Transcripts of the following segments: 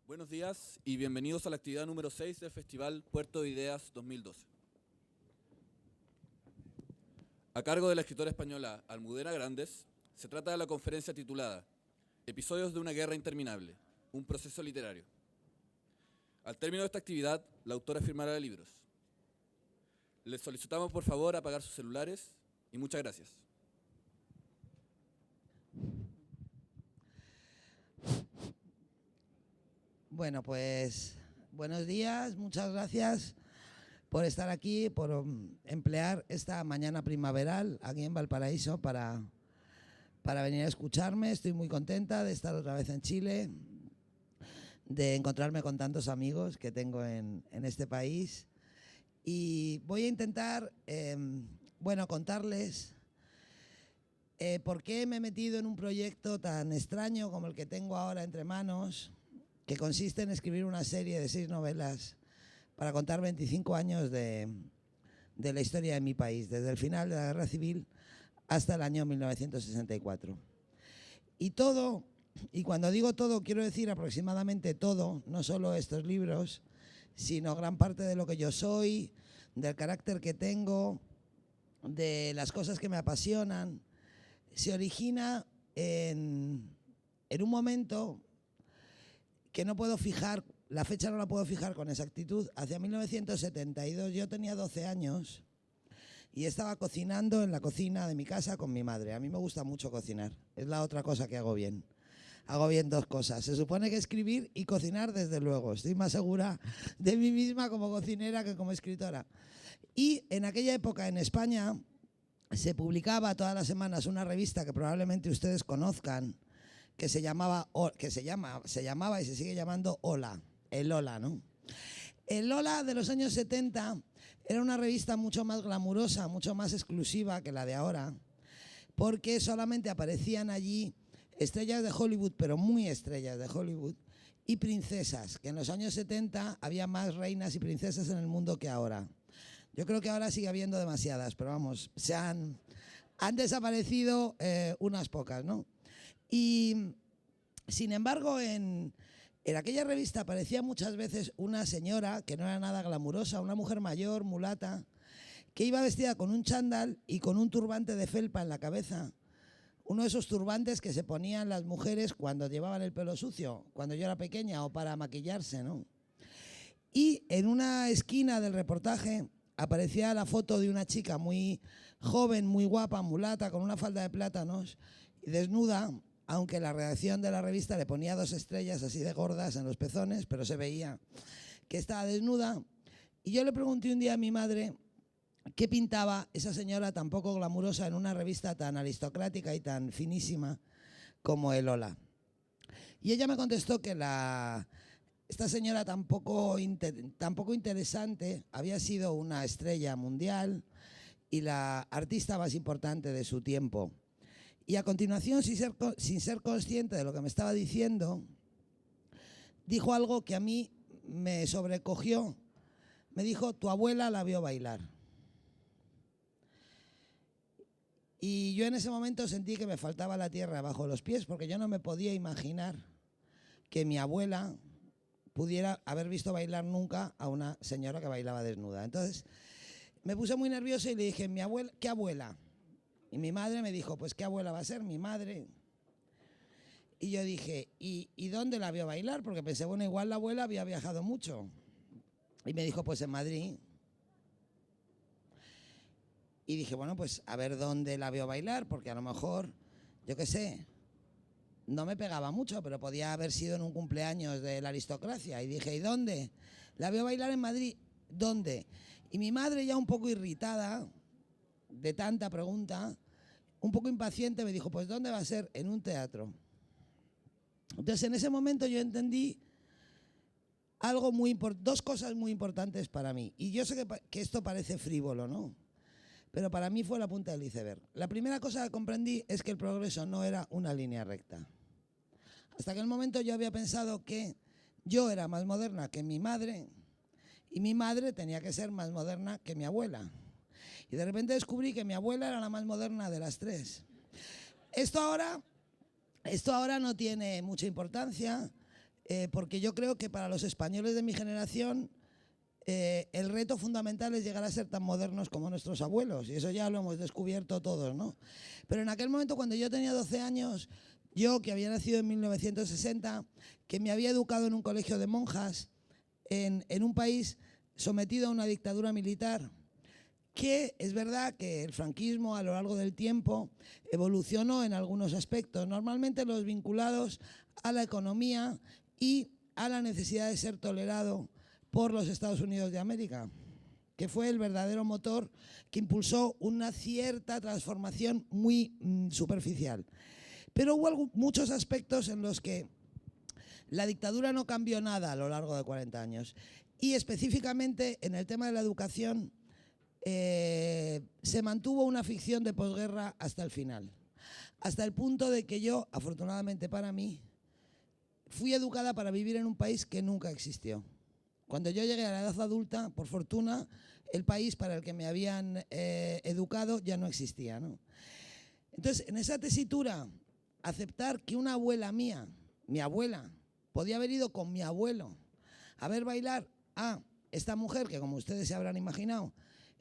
Buenos días y bienvenidos a la actividad número 6 del Festival Puerto de Ideas 2012. A cargo de la escritora española Almudena Grandes, se trata de la conferencia titulada Episodios de una guerra interminable, un proceso literario. Al término de esta actividad, la autora firmará libros. Les solicitamos por favor apagar sus celulares y muchas gracias. Bueno, pues buenos días, muchas gracias por estar aquí, por emplear esta mañana primaveral aquí en Valparaíso para venir a escucharme. Estoy muy contenta de estar otra vez en Chile, de encontrarme con tantos amigos que tengo en este país. Y voy a intentar, contarles por qué me he metido en un proyecto tan extraño como el que tengo ahora entre manos, que consiste en escribir una serie de 6 novelas para contar 25 años de la historia de mi país, desde el final de la Guerra Civil hasta el año 1964. Y cuando digo todo, quiero decir aproximadamente todo, no solo estos libros, sino gran parte de lo que yo soy, del carácter que tengo, de las cosas que me apasionan, se origina en un momento que no puedo fijar, la fecha no la puedo fijar con exactitud. Hacia 1972 yo tenía 12 años y estaba cocinando en la cocina de mi casa con mi madre. A mí me gusta mucho cocinar, es la otra cosa que hago bien. Hago bien dos cosas. Se supone que escribir y cocinar, desde luego. Estoy más segura de mí misma como cocinera que como escritora. Y en aquella época en España se publicaba todas las semanas una revista que probablemente ustedes conozcan, que se llamaba y se sigue llamando Hola, el Hola, ¿no? El Hola de los años 70 era una revista mucho más glamurosa, mucho más exclusiva que la de ahora, porque solamente aparecían allí estrellas de Hollywood, pero muy estrellas de Hollywood, y princesas, que en los años 70 había más reinas y princesas en el mundo que ahora. Yo creo que ahora sigue habiendo demasiadas, pero vamos, han desaparecido unas pocas, ¿no? Y sin embargo, en aquella revista aparecía muchas veces una señora que no era nada glamurosa, una mujer mayor, mulata, que iba vestida con un chándal y con un turbante de felpa en la cabeza. Uno de esos turbantes que se ponían las mujeres cuando llevaban el pelo sucio, cuando yo era pequeña, o para maquillarse, ¿no? Y en una esquina del reportaje aparecía la foto de una chica muy joven, muy guapa, mulata, con una falda de plátanos y desnuda, aunque la redacción de la revista le ponía 2 estrellas así de gordas en los pezones, pero se veía que estaba desnuda. Y yo le pregunté un día a mi madre qué pintaba esa señora tan poco glamurosa en una revista tan aristocrática y tan finísima como el Hola. Y ella me contestó que esta señora tan poco interesante había sido una estrella mundial y la artista más importante de su tiempo. Y a continuación, sin ser consciente de lo que me estaba diciendo, dijo algo que a mí me sobrecogió. Me dijo: tu abuela la vio bailar. Y yo en ese momento sentí que me faltaba la tierra bajo los pies, porque yo no me podía imaginar que mi abuela pudiera haber visto bailar nunca a una señora que bailaba desnuda. Entonces me puse muy nervioso y le dije: ¿mi abuela? ¿Qué abuela? Y mi madre me dijo: pues ¿qué abuela va a ser? Mi madre. Y yo dije: ¿y dónde la vio bailar? Porque pensé, bueno, igual la abuela había viajado mucho. Y me dijo: pues en Madrid. Y dije: bueno, pues a ver dónde la vio bailar, porque a lo mejor, yo qué sé, no me pegaba mucho, pero podía haber sido en un cumpleaños de la aristocracia. Y dije: ¿y dónde? La vio bailar en Madrid. ¿Dónde? Y mi madre, ya un poco irritada de tanta pregunta, un poco impaciente, me dijo: pues ¿dónde va a ser? En un teatro. Entonces en ese momento yo entendí dos cosas muy importantes para mí. Y yo sé que esto parece frívolo, ¿no? Pero para mí fue la punta del iceberg. La primera cosa que comprendí es que el progreso no era una línea recta. Hasta aquel momento yo había pensado que yo era más moderna que mi madre y mi madre tenía que ser más moderna que mi abuela. Y de repente descubrí que mi abuela era la más moderna de las 3. Esto ahora no tiene mucha importancia. porque yo creo que para los españoles de mi generación el reto fundamental es llegar a ser tan modernos como nuestros abuelos, y eso ya lo hemos descubierto todos, ¿no? Pero en aquel momento, cuando yo tenía 12 años, yo, que había nacido en 1960, que me había educado en un colegio de monjas, en un país sometido a una dictadura militar, que es verdad que el franquismo a lo largo del tiempo evolucionó en algunos aspectos, normalmente los vinculados a la economía y a la necesidad de ser tolerado por los Estados Unidos de América, que fue el verdadero motor que impulsó una cierta transformación muy superficial. Pero hubo muchos aspectos en los que la dictadura no cambió nada a lo largo de 40 años. Y específicamente en el tema de la educación se mantuvo una ficción de posguerra hasta el final. Hasta el punto de que yo, afortunadamente para mí, fui educada para vivir en un país que nunca existió. Cuando yo llegué a la edad adulta, por fortuna, el país para el que me habían educado ya no existía, ¿no? Entonces, en esa tesitura, aceptar que una abuela mía, mi abuela, podía haber ido con mi abuelo a ver bailar a esta mujer que, como ustedes se habrán imaginado,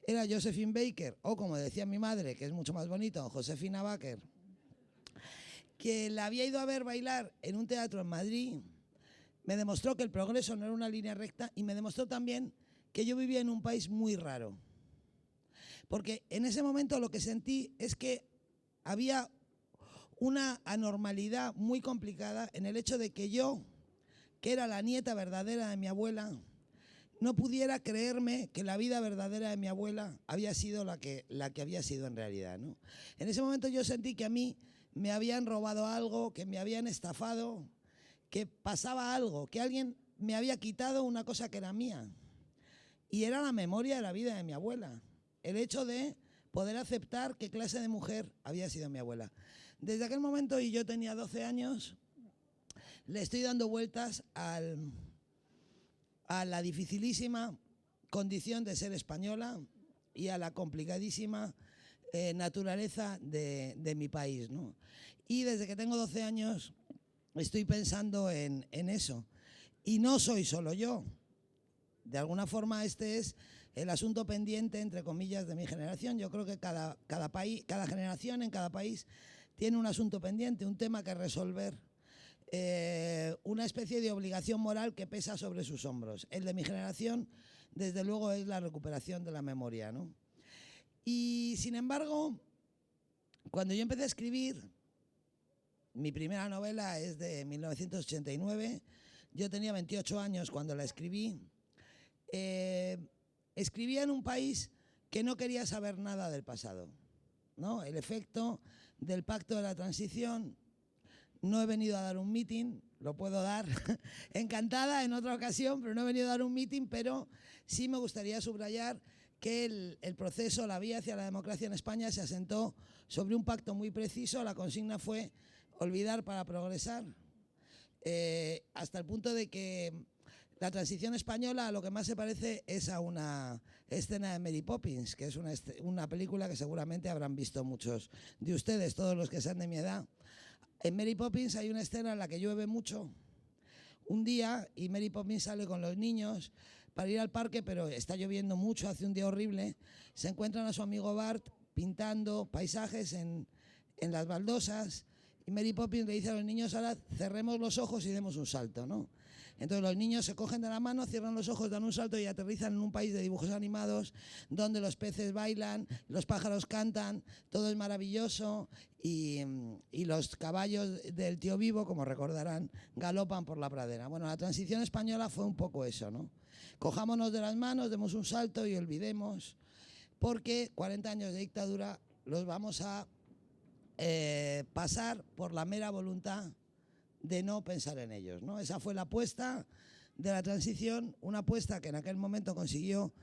era Josephine Baker, o como decía mi madre, que es mucho más bonito, Josefina Baker, que la había ido a ver bailar en un teatro en Madrid, me demostró que el progreso no era una línea recta, y me demostró también que yo vivía en un país muy raro. Porque en ese momento lo que sentí es que había una anormalidad muy complicada en el hecho de que yo, que era la nieta verdadera de mi abuela, no pudiera creerme que la vida verdadera de mi abuela había sido la que había sido en realidad, ¿no? En ese momento yo sentí que a mí me habían robado algo, que me habían estafado, que pasaba algo, que alguien me había quitado una cosa que era mía. Y era la memoria de la vida de mi abuela. El hecho de poder aceptar qué clase de mujer había sido mi abuela. Desde aquel momento, y yo tenía 12 años, le estoy dando vueltas a la dificilísima condición de ser española y a la complicadísima naturaleza de mi país, ¿no? Y desde que tengo 12 años estoy pensando en eso. Y no soy solo yo. De alguna forma este es el asunto pendiente, entre comillas, de mi generación. Yo creo que cada generación en cada país tiene un asunto pendiente, un tema que resolver, una especie de obligación moral que pesa sobre sus hombros. El de mi generación, desde luego, es la recuperación de la memoria, ¿no? Y, sin embargo, cuando yo empecé a escribir, mi primera novela es de 1989, yo tenía 28 años cuando la escribí. Escribía en un país que no quería saber nada del pasado, ¿no? El efecto del pacto de la transición. No he venido a dar un meeting, lo puedo dar encantada en otra ocasión, pero no he venido a dar un meeting, pero sí me gustaría subrayar que el proceso, la vía hacia la democracia en España se asentó sobre un pacto muy preciso. La consigna fue olvidar para progresar, hasta el punto de que la transición española a lo que más se parece es a una escena de Mary Poppins, que es una película que seguramente habrán visto muchos de ustedes, todos los que sean de mi edad. En Mary Poppins hay una escena en la que llueve mucho un día y Mary Poppins sale con los niños para ir al parque, pero está lloviendo mucho, hace un día horrible. Se encuentran a su amigo Bart pintando paisajes en las baldosas, y Mary Poppins le dice a los niños: ahora cerremos los ojos y demos un salto, ¿no? Entonces los niños se cogen de la mano, cierran los ojos, dan un salto y aterrizan en un país de dibujos animados donde los peces bailan, los pájaros cantan, todo es maravilloso, y los caballos del tío Vivo, como recordarán, galopan por la pradera. Bueno, la transición española fue un poco eso, ¿no? Cojámonos de las manos, demos un salto y olvidemos, porque 40 años de dictadura los vamos a pasar por la mera voluntad de no pensar en ellos, ¿no? Esa fue la apuesta de la transición, una apuesta que en aquel momento consiguió,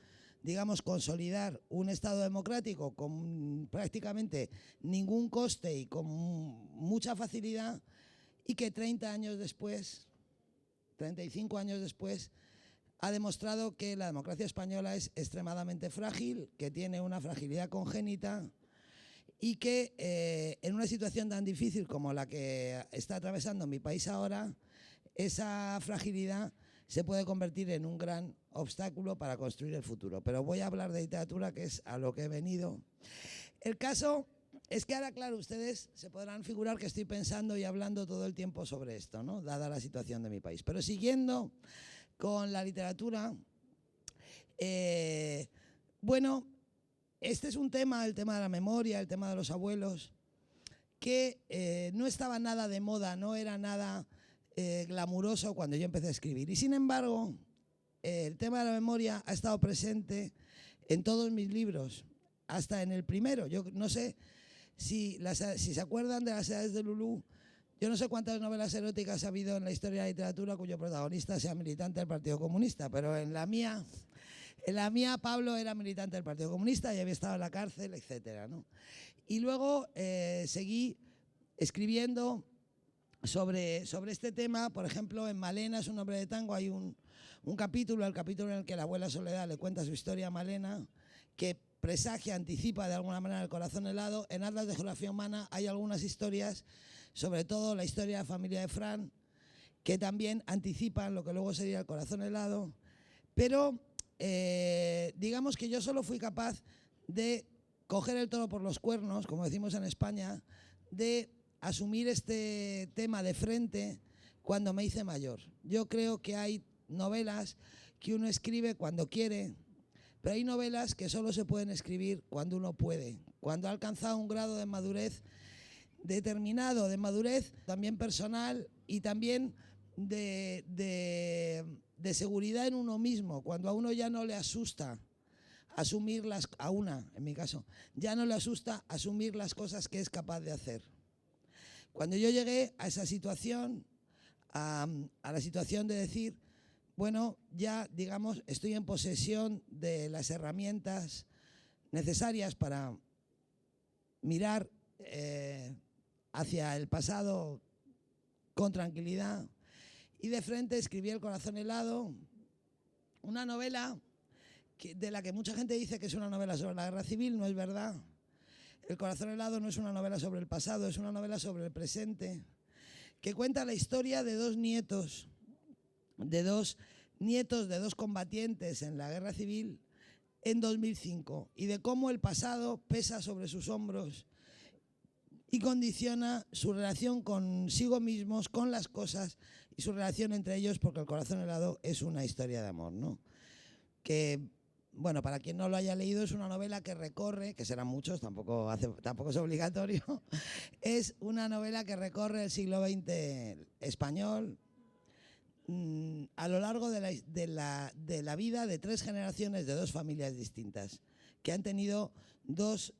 digamos, consolidar un Estado democrático con prácticamente ningún coste y con mucha facilidad, y que 30 años después, 35 años después, ha demostrado que la democracia española es extremadamente frágil, que tiene una fragilidad congénita, y que en una situación tan difícil como la que está atravesando mi país ahora, esa fragilidad se puede convertir en un gran obstáculo para construir el futuro. Pero voy a hablar de literatura, que es a lo que he venido. El caso es que ahora, claro, ustedes se podrán figurar que estoy pensando y hablando todo el tiempo sobre esto, ¿no? Dada la situación de mi país. Pero siguiendo con la literatura, bueno, este es un tema, el tema de la memoria, el tema de los abuelos, que no estaba nada de moda, no era nada glamuroso cuando yo empecé a escribir. Y sin embargo, el tema de la memoria ha estado presente en todos mis libros, hasta en el primero. Yo no sé si se acuerdan de Las edades de Lulú. Yo no sé cuántas novelas eróticas ha habido en la historia de la literatura cuyo protagonista sea militante del Partido Comunista, pero en la mía Pablo era militante del Partido Comunista y había estado en la cárcel, etcétera, ¿no? Y luego seguí escribiendo sobre este tema. Por ejemplo, en Malena es un hombre de tango, hay un capítulo, el capítulo en el que la abuela Soledad le cuenta su historia a Malena, que presagia, anticipa de alguna manera el corazón helado. En Atlas de Geografía Humana hay algunas historias, sobre todo la historia de la familia de Fran, que también anticipan lo que luego sería el corazón helado. Pero digamos que yo solo fui capaz de coger el toro por los cuernos, como decimos en España, de asumir este tema de frente cuando me hice mayor. Yo creo que hay novelas que uno escribe cuando quiere, pero hay novelas que solo se pueden escribir cuando uno puede, cuando ha alcanzado un grado de madurez determinado, de madurez también personal y también de seguridad en uno mismo, cuando a uno ya no le asusta asumir en mi caso, ya no le asusta asumir las cosas que es capaz de hacer. Cuando yo llegué a esa situación, a la situación de decir, bueno, ya digamos, estoy en posesión de las herramientas necesarias para mirar hacia el pasado con tranquilidad, y de frente escribí El corazón helado, una novela de la que mucha gente dice que es una novela sobre la guerra civil. No es verdad. El corazón helado no es una novela sobre el pasado, es una novela sobre el presente, que cuenta la historia de dos nietos de dos combatientes en la guerra civil en 2005, y de cómo el pasado pesa sobre sus hombros y condiciona su relación consigo mismos, con las cosas y su relación entre ellos, porque El corazón helado es una historia de amor, ¿no? Que, bueno, para quien no lo haya leído, es una novela que recorre, que serán muchos, tampoco es obligatorio, es una novela que recorre el siglo XX español a lo largo de la vida de tres generaciones de dos familias distintas, que han tenido dos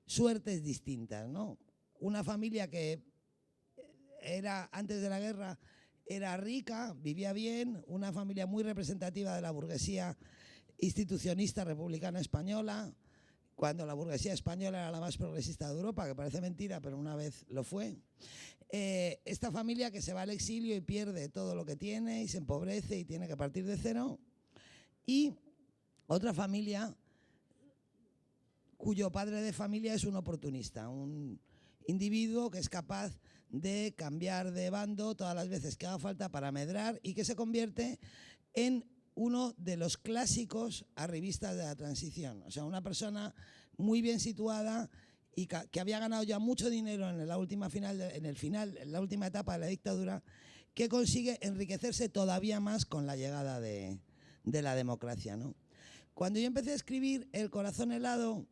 suertes distintas, ¿no? Una familia que era, antes de la guerra, era rica, vivía bien, una familia muy representativa de la burguesía institucionista republicana española, cuando la burguesía española era la más progresista de Europa, que parece mentira, pero una vez lo fue. Esta familia que se va al exilio y pierde todo lo que tiene y se empobrece y tiene que partir de cero. Y otra familia cuyo padre de familia es un oportunista, un individuo que es capaz de cambiar de bando todas las veces que haga falta para medrar, y que se convierte en uno de los clásicos arribistas de la transición. O sea, una persona muy bien situada y que había ganado ya mucho dinero en la última etapa de la dictadura, que consigue enriquecerse todavía más con la llegada de la democracia, ¿no? Cuando yo empecé a escribir El corazón helado,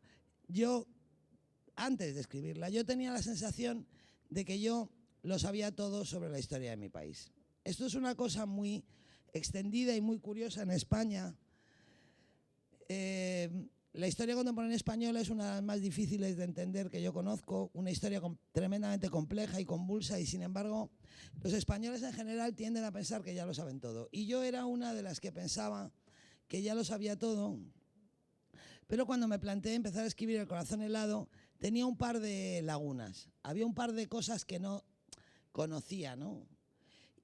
antes de escribirla, yo tenía la sensación de que yo lo sabía todo sobre la historia de mi país. Esto es una cosa muy extendida y muy curiosa en España. La historia contemporánea española es una de las más difíciles de entender que yo conozco, una historia tremendamente compleja y convulsa, y sin embargo los españoles en general tienden a pensar que ya lo saben todo. Y yo era una de las que pensaba que ya lo sabía todo, pero cuando me planteé empezar a escribir El corazón helado, tenía un par de lagunas, había un par de cosas que no conocía, ¿no?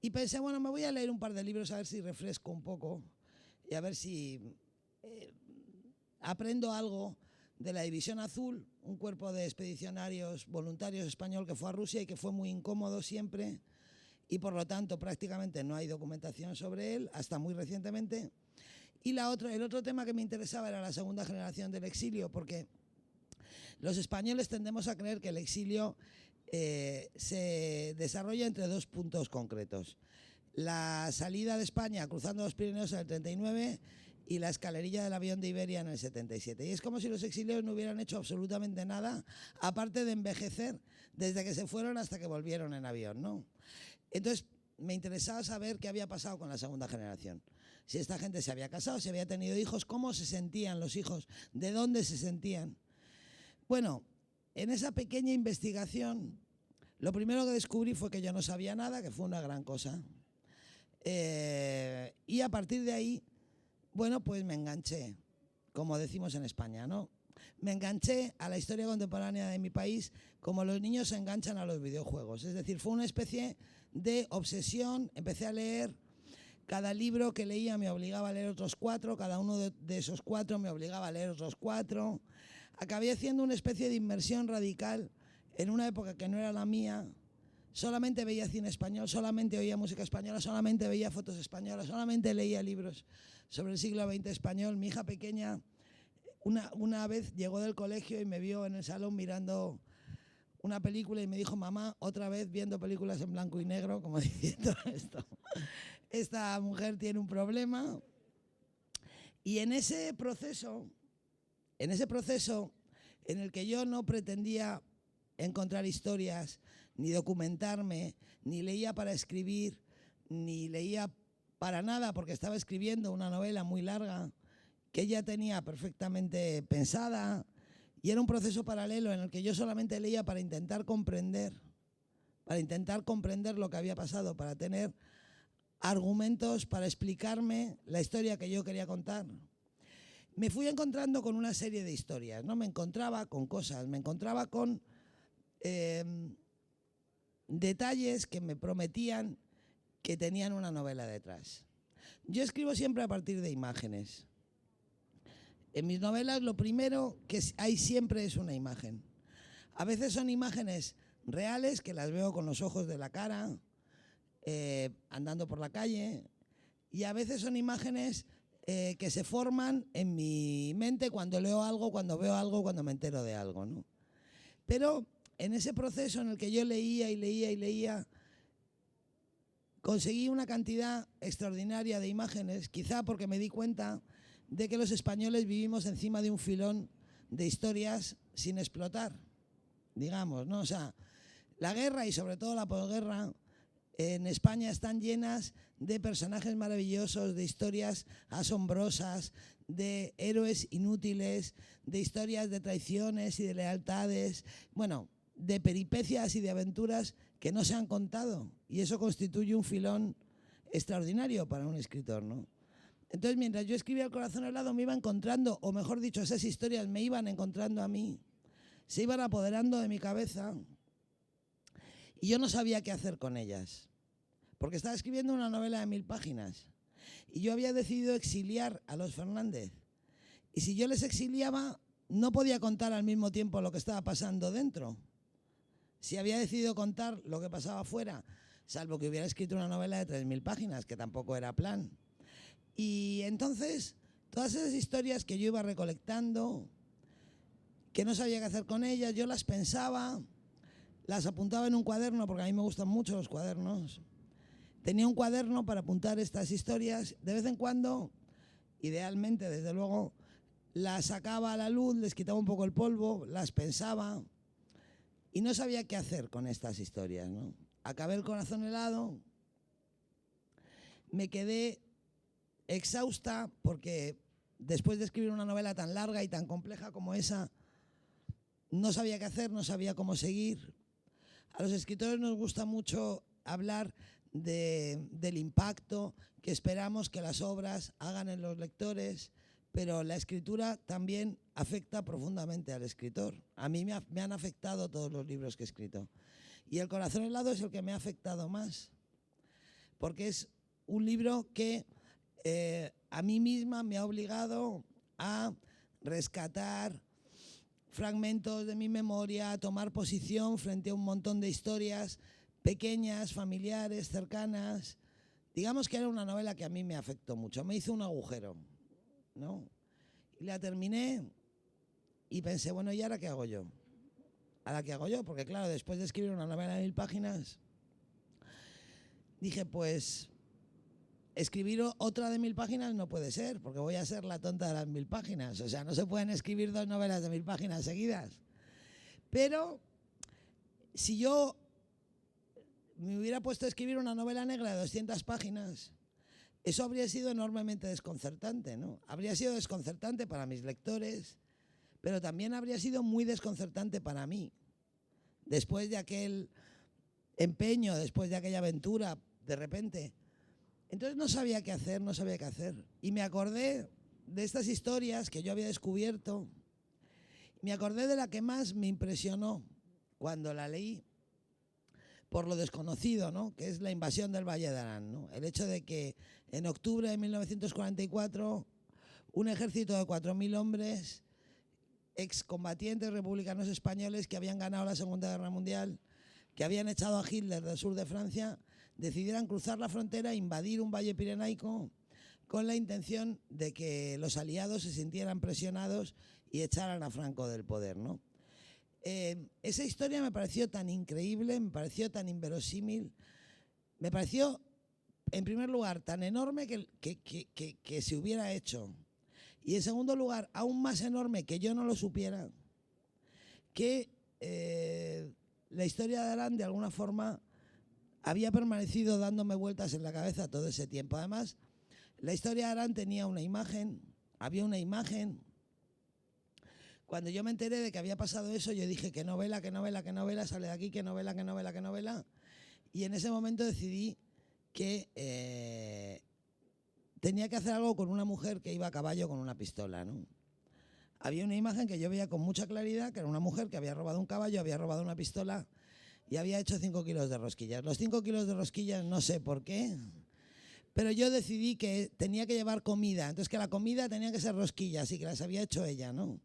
Y pensé, bueno, me voy a leer un par de libros a ver si refresco un poco y a ver si aprendo algo de la División Azul, un cuerpo de expedicionarios voluntarios español que fue a Rusia y que fue muy incómodo siempre, y por lo tanto prácticamente no hay documentación sobre él hasta muy recientemente. Y el otro tema que me interesaba era la segunda generación del exilio, porque los españoles tendemos a creer que el exilio se desarrolla entre dos puntos concretos: la salida de España cruzando los Pirineos en el 39 y la escalerilla del avión de Iberia en el 77. Y es como si los exiliados no hubieran hecho absolutamente nada, aparte de envejecer desde que se fueron hasta que volvieron en avión, ¿no? Entonces, me interesaba saber qué había pasado con la segunda generación. Si esta gente se había casado, si había tenido hijos, cómo se sentían los hijos, de dónde se sentían. Bueno, en esa pequeña investigación, lo primero que descubrí fue que yo no sabía nada, que fue una gran cosa. Y a partir de ahí, bueno, pues me enganché, como decimos en España, ¿no? Me enganché a la historia contemporánea de mi país como los niños se enganchan a los videojuegos. Es decir, fue una especie de obsesión. Empecé a leer, cada libro que leía me obligaba a leer otros 4, cada uno de esos 4 me obligaba a leer otros 4. Acabé haciendo una especie de inmersión radical en una época que no era la mía. Solamente veía cine español, solamente oía música española, solamente veía fotos españolas, solamente leía libros sobre el siglo XX español. Mi hija pequeña una vez llegó del colegio y me vio en el salón mirando una película y me dijo: mamá, otra vez viendo películas en blanco y negro, como diciendo esto. Esta mujer tiene un problema. Y en ese proceso en el que yo no pretendía encontrar historias, ni documentarme, ni leía para escribir, ni leía para nada, porque estaba escribiendo una novela muy larga que ella tenía perfectamente pensada, y era un proceso paralelo en el que yo solamente leía para intentar comprender lo que había pasado, para tener argumentos para explicarme la historia que yo quería contar. Me fui encontrando con una serie de historias, no me encontraba con cosas, me encontraba con detalles que me prometían que tenían una novela detrás. Yo escribo siempre a partir de imágenes. En mis novelas lo primero que hay siempre es una imagen. A veces son imágenes reales, que las veo con los ojos de la cara, andando por la calle, y a veces son imágenes que se forman en mi mente cuando leo algo, cuando veo algo, cuando me entero de algo, ¿no? Pero en ese proceso en el que yo leía y leía y leía, conseguí una cantidad extraordinaria de imágenes, quizá porque me di cuenta de que los españoles vivimos encima de un filón de historias sin explotar, digamos, ¿no? O sea, la guerra y sobre todo la posguerra en España están llenas de personajes maravillosos, de historias asombrosas, de héroes inútiles, de historias de traiciones y de lealtades, bueno, de peripecias y de aventuras que no se han contado, y eso constituye un filón extraordinario para un escritor, ¿no? Entonces, mientras yo escribía El corazón helado, me iba encontrando, o mejor dicho, esas historias me iban encontrando a mí, se iban apoderando de mi cabeza, y yo no sabía qué hacer con ellas, porque estaba escribiendo una novela de 1000 páginas, y yo había decidido exiliar a los Fernández, y si yo les exiliaba, no podía contar al mismo tiempo lo que estaba pasando dentro. Si había decidido contar lo que pasaba afuera, salvo que hubiera escrito una novela de 3000 páginas, que tampoco era plan. Y entonces, todas esas historias que yo iba recolectando, que no sabía qué hacer con ellas, yo las pensaba, las apuntaba en un cuaderno, porque a mí me gustan mucho los cuadernos. Tenía un cuaderno para apuntar estas historias. De vez en cuando, idealmente, desde luego, las sacaba a la luz, les quitaba un poco el polvo, las pensaba y no sabía qué hacer con estas historias, ¿no? Acabé El corazón helado, me quedé exhausta porque después de escribir una novela tan larga y tan compleja como esa, no sabía qué hacer, no sabía cómo seguir. A los escritores nos gusta mucho hablar del impacto que esperamos que las obras hagan en los lectores, pero la escritura también afecta profundamente al escritor. A mí me han afectado todos los libros que he escrito. Y El corazón helado es el que me ha afectado más, porque es un libro que a mí misma me ha obligado a rescatar fragmentos de mi memoria, a tomar posición frente a un montón de historias pequeñas, familiares, cercanas. Digamos que era una novela que a mí me afectó mucho, me hizo un agujero, ¿no? Y la terminé y pensé, bueno, ¿y ahora qué hago yo? ¿Ahora qué hago yo? Porque claro, después de escribir una novela de 1000 páginas, dije, pues escribir otra de 1000 páginas no puede ser, porque voy a ser la tonta de las 1000 páginas. O sea, no se pueden escribir 2 novelas de 1000 páginas seguidas. Pero si yo me hubiera puesto a escribir una novela negra de 200 páginas, eso habría sido enormemente desconcertante, ¿no? Habría sido desconcertante para mis lectores, pero también habría sido muy desconcertante para mí. Después de aquel empeño, después de aquella aventura, de repente. Entonces no sabía qué hacer, no sabía qué hacer. Y me acordé de estas historias que yo había descubierto. Me acordé de la que más me impresionó cuando la leí, por lo desconocido, ¿no? Que es la invasión del Valle de Arán, ¿no? El hecho de que en octubre de 1944 un ejército de 4000 hombres, excombatientes republicanos españoles que habían ganado la Segunda Guerra Mundial, que habían echado a Hitler del sur de Francia, decidieran cruzar la frontera e invadir un valle pirenaico con la intención de que los aliados se sintieran presionados y echaran a Franco del poder, ¿no? Esa historia me pareció tan increíble, me pareció tan inverosímil, me pareció, en primer lugar, tan enorme que se hubiera hecho. Y en segundo lugar, aún más enorme que yo no lo supiera, que la historia de Arán, de alguna forma, había permanecido dándome vueltas en la cabeza todo ese tiempo. Además, la historia de Arán tenía una imagen, había una imagen. Cuando yo me enteré de que había pasado eso, yo dije, qué novela, qué novela, qué novela, sale de aquí, qué novela, qué novela, qué novela. Y en ese momento decidí que tenía que hacer algo con una mujer que iba a caballo con una pistola, ¿no? Había una imagen que yo veía con mucha claridad, que era una mujer que había robado un caballo, había robado una pistola y había hecho 5 kilos de rosquillas. Los 5 kilos de rosquillas no sé por qué, pero yo decidí que tenía que llevar comida, entonces que la comida tenía que ser rosquillas y que las había hecho ella, ¿no?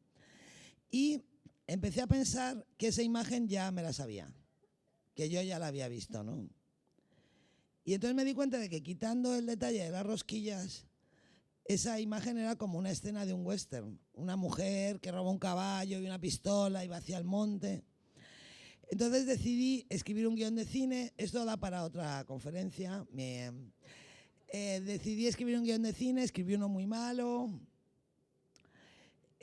Y empecé a pensar que esa imagen ya me la sabía, que yo ya la había visto, ¿no? Y entonces me di cuenta de que quitando el detalle de las rosquillas, esa imagen era como una escena de un western. Una mujer que roba un caballo y una pistola y va hacia el monte. Entonces decidí escribir un guión de cine. Esto da para otra conferencia. Decidí escribir un guión de cine, escribí uno muy malo.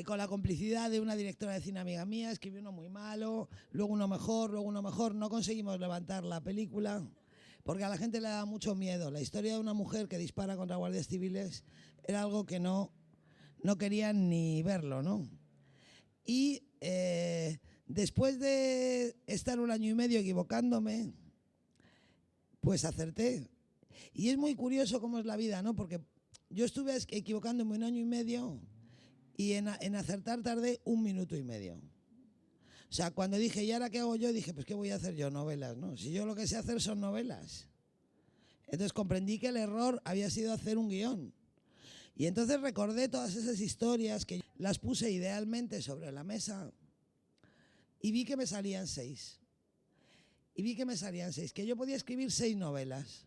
Con la complicidad de una directora de cine amiga mía, escribí uno muy malo, luego uno mejor, luego uno mejor. No conseguimos levantar la película porque a la gente le daba mucho miedo. La historia de una mujer que dispara contra guardias civiles era algo que no querían ni verlo, ¿no? Y después de estar 1 año y medio equivocándome, pues acerté. Y es muy curioso cómo es la vida, ¿no? Porque yo estuve equivocándome 1 año y medio y en acertar tardé 1 minuto y medio. O sea, cuando dije, ¿y ahora qué hago yo? Dije, pues ¿qué voy a hacer yo? Novelas, ¿no? Si yo lo que sé hacer son novelas. Entonces comprendí que el error había sido hacer un guión. Y entonces recordé todas esas historias que las puse idealmente sobre la mesa y vi que me salían 6. Que yo podía escribir 6 novelas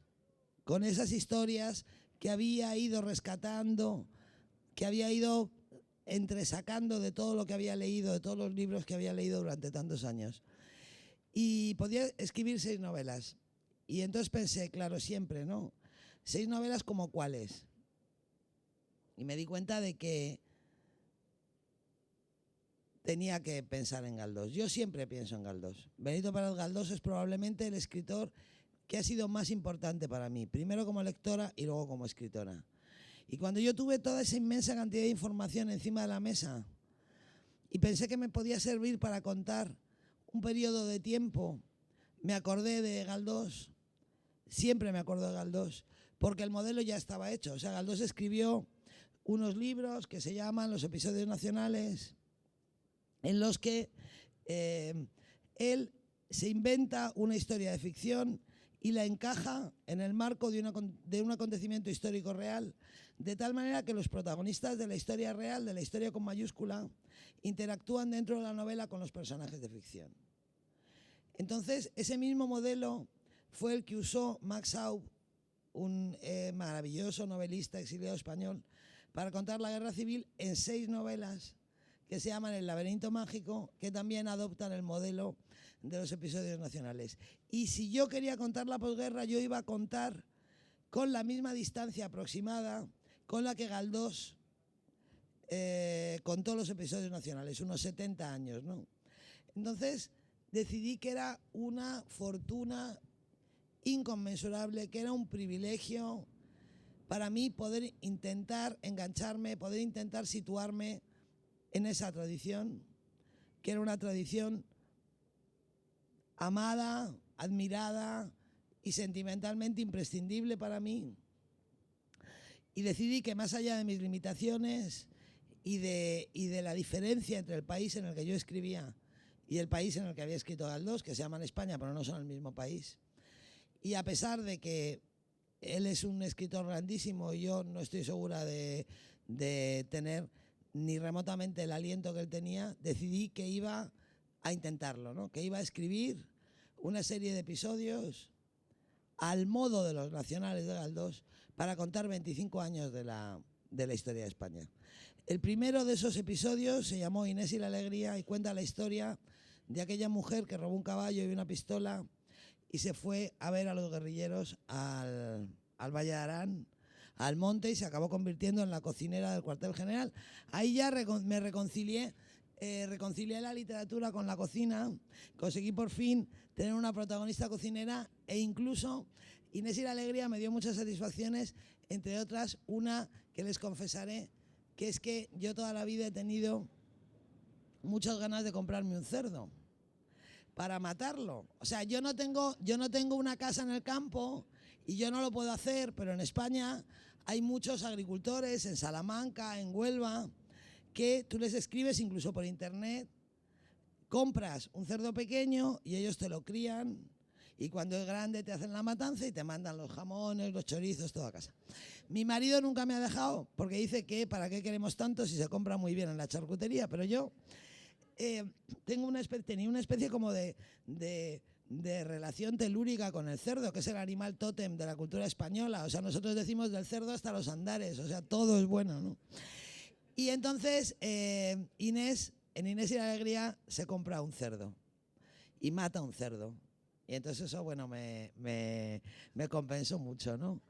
con esas historias que había ido rescatando, que había ido entresacando de todo lo que había leído, de todos los libros que había leído durante tantos años. Y podía escribir 6 novelas. Y entonces pensé, claro, siempre, ¿no? 6 novelas como cuáles. Y me di cuenta de que tenía que pensar en Galdós. Yo siempre pienso en Galdós. Benito Pérez Galdós es probablemente el escritor que ha sido más importante para mí, primero como lectora y luego como escritora. Y cuando yo tuve toda esa inmensa cantidad de información encima de la mesa y pensé que me podía servir para contar un periodo de tiempo, me acordé de Galdós, siempre me acuerdo de Galdós, porque el modelo ya estaba hecho. O sea, Galdós escribió unos libros que se llaman Los Episodios Nacionales, en los que él se inventa una historia de ficción y la encaja en el marco de un acontecimiento histórico real, de tal manera que los protagonistas de la historia real, de la historia con mayúscula, interactúan dentro de la novela con los personajes de ficción. Entonces, ese mismo modelo fue el que usó Max Aub, un maravilloso novelista exiliado español, para contar la guerra civil en 6 novelas que se llaman El laberinto mágico, que también adoptan el modelo de los episodios nacionales. Y si yo quería contar la posguerra, yo iba a contar con la misma distancia aproximada con la que Galdós contó los episodios nacionales, unos 70 años, ¿no? Entonces decidí que era una fortuna inconmensurable, que era un privilegio para mí poder intentar engancharme, poder intentar situarme en esa tradición, que era una tradición amada, admirada y sentimentalmente imprescindible para mí. Y decidí que más allá de mis limitaciones y de la diferencia entre el país en el que yo escribía y el país en el que había escrito Galdós, que se llaman España, pero no son el mismo país, y a pesar de que él es un escritor grandísimo y yo no estoy segura de tener ni remotamente el aliento que él tenía, decidí que iba a intentarlo, ¿no? Que iba a escribir una serie de episodios al modo de los nacionales de Galdós para contar 25 años de la historia de España. El primero de esos episodios se llamó Inés y la alegría y cuenta la historia de aquella mujer que robó un caballo y una pistola y se fue a ver a los guerrilleros al Valle de Arán, al monte, y se acabó convirtiendo en la cocinera del cuartel general. Ahí ya me reconcilié la literatura con la cocina, conseguí por fin tener una protagonista cocinera e incluso Inés y la alegría me dio muchas satisfacciones, entre otras una que les confesaré, que es que yo toda la vida he tenido muchas ganas de comprarme un cerdo para matarlo. O sea, yo no tengo una casa en el campo y yo no lo puedo hacer, pero en España hay muchos agricultores, en Salamanca, en Huelva, que tú les escribes incluso por internet, compras un cerdo pequeño y ellos te lo crían y cuando es grande te hacen la matanza y te mandan los jamones, los chorizos, todo a casa. Mi marido nunca me ha dejado porque dice que para qué queremos tanto si se compra muy bien en la charcutería, pero yo tenía una especie como de relación telúrica con el cerdo, que es el animal tótem de la cultura española. O sea, nosotros decimos del cerdo hasta los andares, o sea, todo es bueno, ¿no? Y entonces Inés, en Inés y la alegría, se compra un cerdo y mata un cerdo. Y entonces eso, bueno, me compensó mucho, ¿no?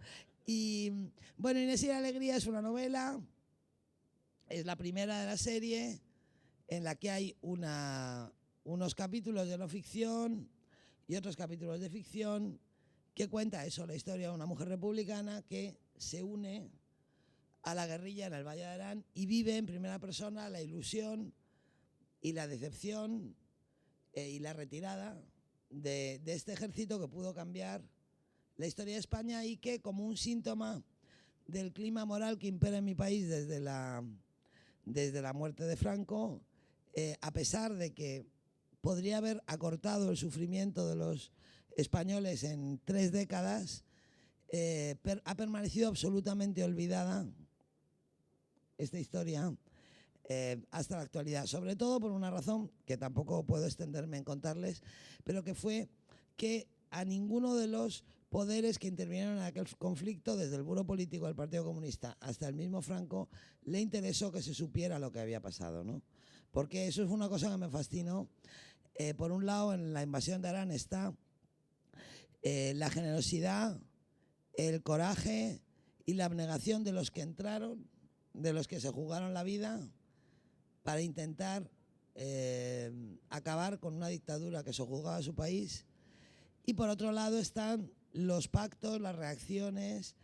Y bueno, Inés y la alegría es una novela, es la primera de la serie, en la que hay unos capítulos de no ficción y otros capítulos de ficción que cuenta eso, la historia de una mujer republicana que se une a la guerrilla en el Valle de Arán y vive en primera persona la ilusión y la decepción y la retirada de este ejército que pudo cambiar la historia de España y que, como un síntoma del clima moral que impera en mi país desde la muerte de Franco, a pesar de que podría haber acortado el sufrimiento de los españoles en 3 décadas, ha permanecido absolutamente olvidada esta historia hasta la actualidad, sobre todo por una razón que tampoco puedo extenderme en contarles, pero que fue que a ninguno de los poderes que intervinieron en aquel conflicto, desde el Buró Político del Partido Comunista hasta el mismo Franco, le interesó que se supiera lo que había pasado, ¿no? Porque eso es una cosa que me fascinó. Por un lado, en la invasión de Arán está la generosidad, el coraje y la abnegación de los que entraron, de los que se jugaron la vida para intentar acabar con una dictadura que sojuzgaba su país. Y por otro lado están los pactos, las reacciones,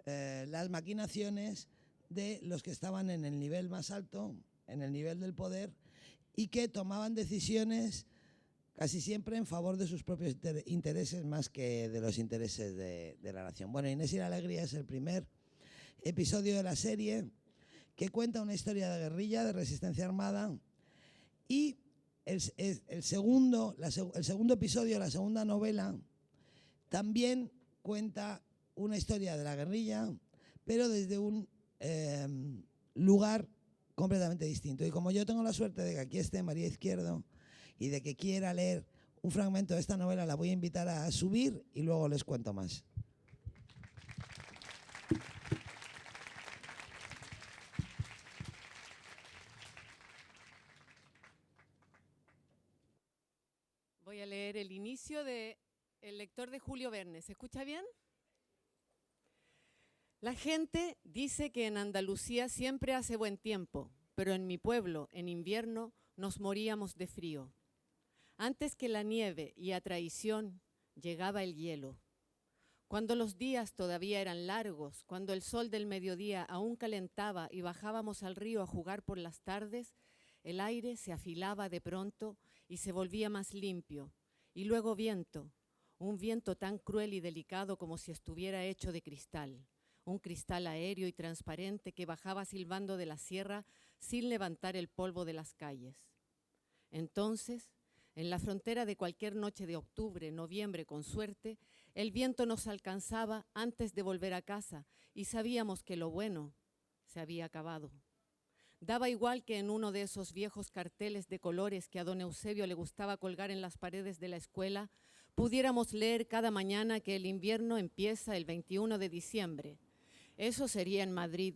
las maquinaciones de los que estaban en el nivel más alto, en el nivel del poder, y que tomaban decisiones casi siempre en favor de sus propios intereses más que de los intereses de la nación. Bueno, Inés y la alegría es el primer episodio de la serie que cuenta una historia de guerrilla, de resistencia armada, y el segundo episodio, la segunda novela, también cuenta una historia de la guerrilla, pero desde un lugar completamente distinto. Y como yo tengo la suerte de que aquí esté María Izquierdo y de que quiera leer un fragmento de esta novela, la voy a invitar a subir y luego les cuento más. Voy a leer el inicio de El lector de Julio Verne. ¿Se escucha bien? La gente dice que en Andalucía siempre hace buen tiempo, pero en mi pueblo, en invierno, nos moríamos de frío. Antes que la nieve y a traición, llegaba el hielo. Cuando los días todavía eran largos, cuando el sol del mediodía aún calentaba y bajábamos al río a jugar por las tardes, el aire se afilaba de pronto y se volvía más limpio. Y luego viento, un viento tan cruel y delicado como si estuviera hecho de cristal. Un cristal aéreo y transparente que bajaba silbando de la sierra sin levantar el polvo de las calles. Entonces, en la frontera de cualquier noche de octubre, noviembre, con suerte, el viento nos alcanzaba antes de volver a casa y sabíamos que lo bueno se había acabado. Daba igual que en uno de esos viejos carteles de colores que a don Eusebio le gustaba colgar en las paredes de la escuela, pudiéramos leer cada mañana que el invierno empieza el 21 de diciembre. Eso sería en Madrid.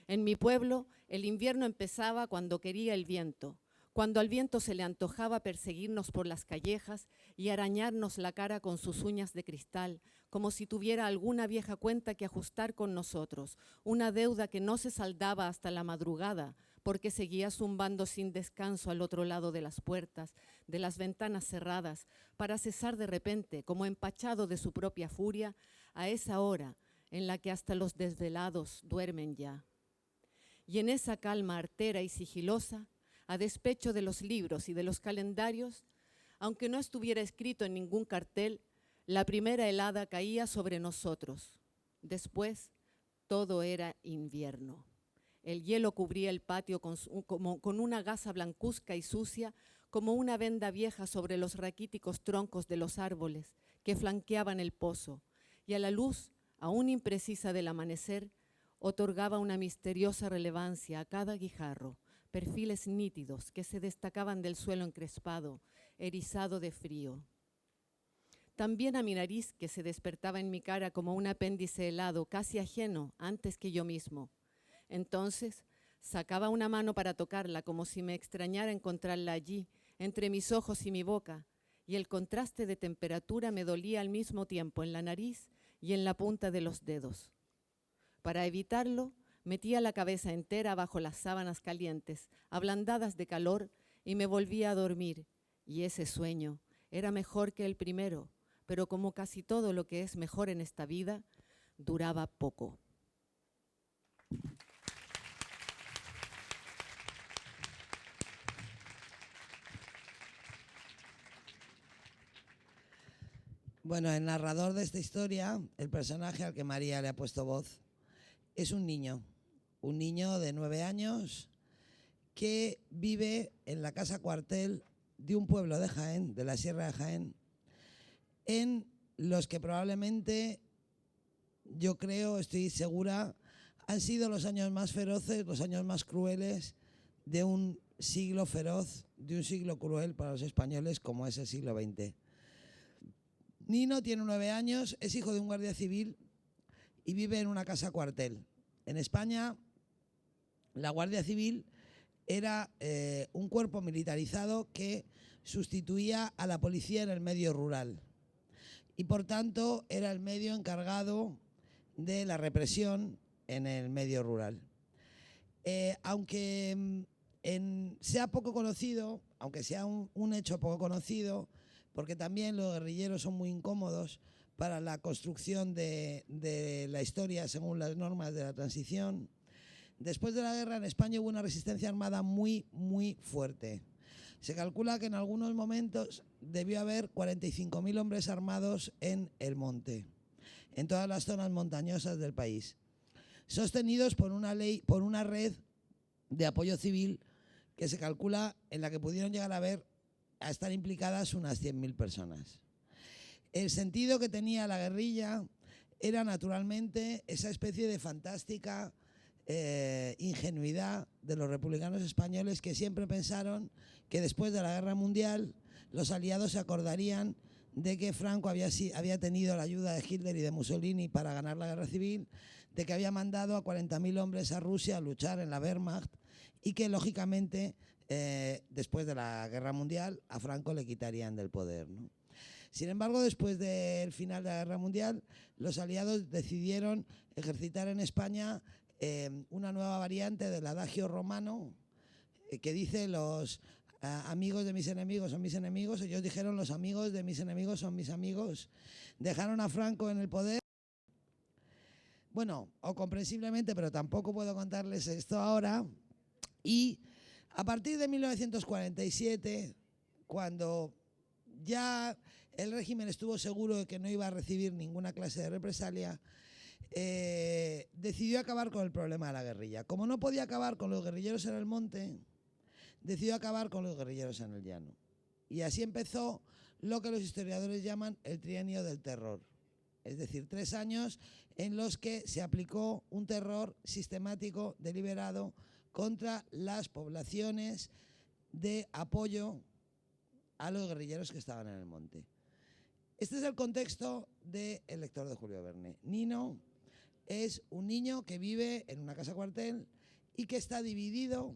En mi pueblo, el invierno empezaba cuando quería el viento, cuando al viento se le antojaba perseguirnos por las callejas y arañarnos la cara con sus uñas de cristal, como si tuviera alguna vieja cuenta que ajustar con nosotros, una deuda que no se saldaba hasta la madrugada, porque seguía zumbando sin descanso al otro lado de las puertas, de las ventanas cerradas, para cesar de repente, como empachado de su propia furia, a esa hora en la que hasta los desvelados duermen ya. Y en esa calma artera y sigilosa, a despecho de los libros y de los calendarios, aunque no estuviera escrito en ningún cartel, la primera helada caía sobre nosotros. Después, todo era invierno. El hielo cubría el patio con una gasa blancuzca y sucia, como una venda vieja sobre los raquíticos troncos de los árboles que flanqueaban el pozo, y a la luz, aún imprecisa del amanecer, otorgaba una misteriosa relevancia a cada guijarro, perfiles nítidos que se destacaban del suelo encrespado, erizado de frío. También a mi nariz, que se despertaba en mi cara como un apéndice helado, casi ajeno, antes que yo mismo. Entonces, sacaba una mano para tocarla, como si me extrañara encontrarla allí, entre mis ojos y mi boca, y el contraste de temperatura me dolía al mismo tiempo en la nariz y en la punta de los dedos. Para evitarlo, metía la cabeza entera bajo las sábanas calientes, ablandadas de calor, y me volvía a dormir. Y ese sueño era mejor que el primero, pero como casi todo lo que es mejor en esta vida, duraba poco. Bueno, el narrador de esta historia, el personaje al que María le ha puesto voz, es un niño de 9 años que vive en la casa cuartel de un pueblo de Jaén, de la Sierra de Jaén, en los que probablemente, yo creo, estoy segura, han sido los años más feroces, los años más crueles de un siglo feroz, de un siglo cruel para los españoles como es el siglo XX. Nino tiene 9 años, es hijo de un guardia civil y vive en una casa cuartel. En España, la Guardia Civil era un cuerpo militarizado que sustituía a la policía en el medio rural y, por tanto, era el medio encargado de la represión en el medio rural. Aunque sea poco conocido, aunque sea un hecho poco conocido, porque también los guerrilleros son muy incómodos para la construcción de la historia según las normas de la transición. Después de la guerra en España hubo una resistencia armada muy, muy fuerte. Se calcula que en algunos momentos debió haber 45.000 hombres armados en el monte, en todas las zonas montañosas del país, sostenidos por una red de apoyo civil que se calcula en la que pudieron llegar a estar implicadas unas 100.000 personas. El sentido que tenía la guerrilla era naturalmente esa especie de fantástica ingenuidad de los republicanos españoles que siempre pensaron que después de la guerra mundial los aliados se acordarían de que Franco había tenido la ayuda de Hitler y de Mussolini para ganar la guerra civil, de que había mandado a 40.000 hombres a Rusia a luchar en la Wehrmacht y que, lógicamente, después de la Guerra Mundial, a Franco le quitarían del poder, ¿no? Sin embargo, después del final de la Guerra Mundial, los aliados decidieron ejercitar en España una nueva variante del adagio romano que dice: los amigos de mis enemigos son mis enemigos. Ellos dijeron: los amigos de mis enemigos son mis amigos. Dejaron a Franco en el poder. Bueno, o comprensiblemente, pero tampoco puedo contarles esto ahora. Y a partir de 1947, cuando ya el régimen estuvo seguro de que no iba a recibir ninguna clase de represalia, decidió acabar con el problema de la guerrilla. Como no podía acabar con los guerrilleros en el monte, decidió acabar con los guerrilleros en el llano. Y así empezó lo que los historiadores llaman el trienio del terror. Es decir, 3 años en los que se aplicó un terror sistemático, deliberado, contra las poblaciones de apoyo a los guerrilleros que estaban en el monte. Este es el contexto de El lector de Julio Verne. Nino es un niño que vive en una casa cuartel y que está dividido,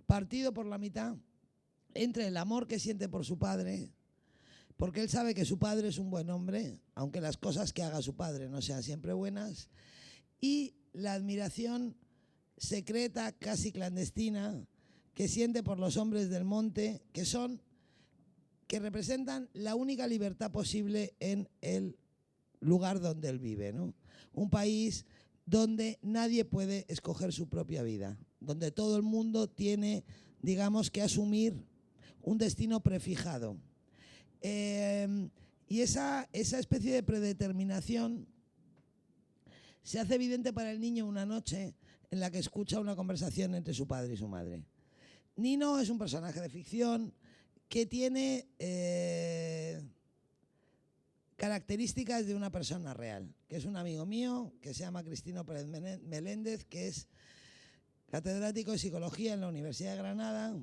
partido por la mitad, entre el amor que siente por su padre, porque él sabe que su padre es un buen hombre, aunque las cosas que haga su padre no sean siempre buenas, y la admiración secreta, casi clandestina, que siente por los hombres del monte, que representan la única libertad posible en el lugar donde él vive, ¿no? Un país donde nadie puede escoger su propia vida, donde todo el mundo tiene, digamos, que asumir un destino prefijado. Y esa especie de predeterminación se hace evidente para el niño una noche en la que escucha una conversación entre su padre y su madre. Nino es un personaje de ficción que tiene características de una persona real, que es un amigo mío, que se llama Cristino Pérez Meléndez, que es catedrático de Psicología en la Universidad de Granada,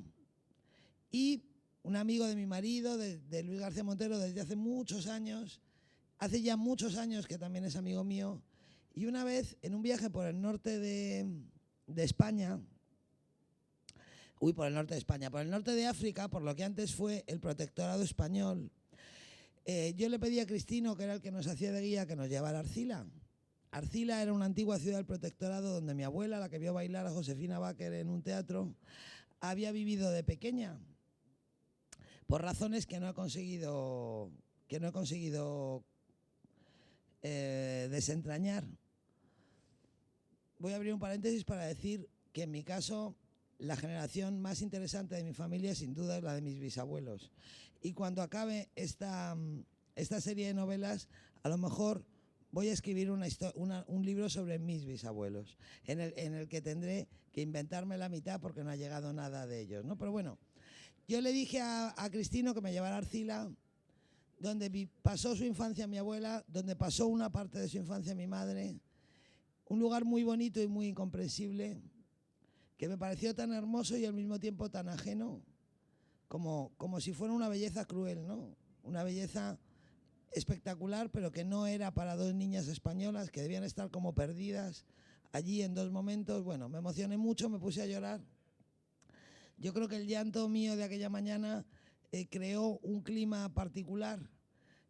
y un amigo de mi marido, de Luis García Montero, desde hace muchos años, hace ya muchos años que también es amigo mío, y una vez en un viaje por el norte de España, por el norte de África, por lo que antes fue el protectorado español, yo le pedí a Cristino, que era el que nos hacía de guía, que nos llevara a Arcila. Arcila era una antigua ciudad del protectorado donde mi abuela, la que vio bailar a Josefina Baker en un teatro, había vivido de pequeña, por razones que no he conseguido desentrañar. Voy a abrir un paréntesis para decir que en mi caso la generación más interesante de mi familia sin duda es la de mis bisabuelos. Y cuando acabe esta serie de novelas, a lo mejor voy a escribir un libro sobre mis bisabuelos, en el que tendré que inventarme la mitad porque no ha llegado nada de ellos, ¿no? Pero bueno, yo le dije a Cristino que me llevara a Arcila, donde pasó su infancia mi abuela, donde pasó una parte de su infancia mi madre, un lugar muy bonito y muy incomprensible, que me pareció tan hermoso y al mismo tiempo tan ajeno, como si fuera una belleza cruel, ¿no? Una belleza espectacular, pero que no era para 2 niñas españolas que debían estar como perdidas allí en 2 momentos. Bueno, me emocioné mucho, me puse a llorar. Yo creo que el llanto mío de aquella mañana creó un clima particular,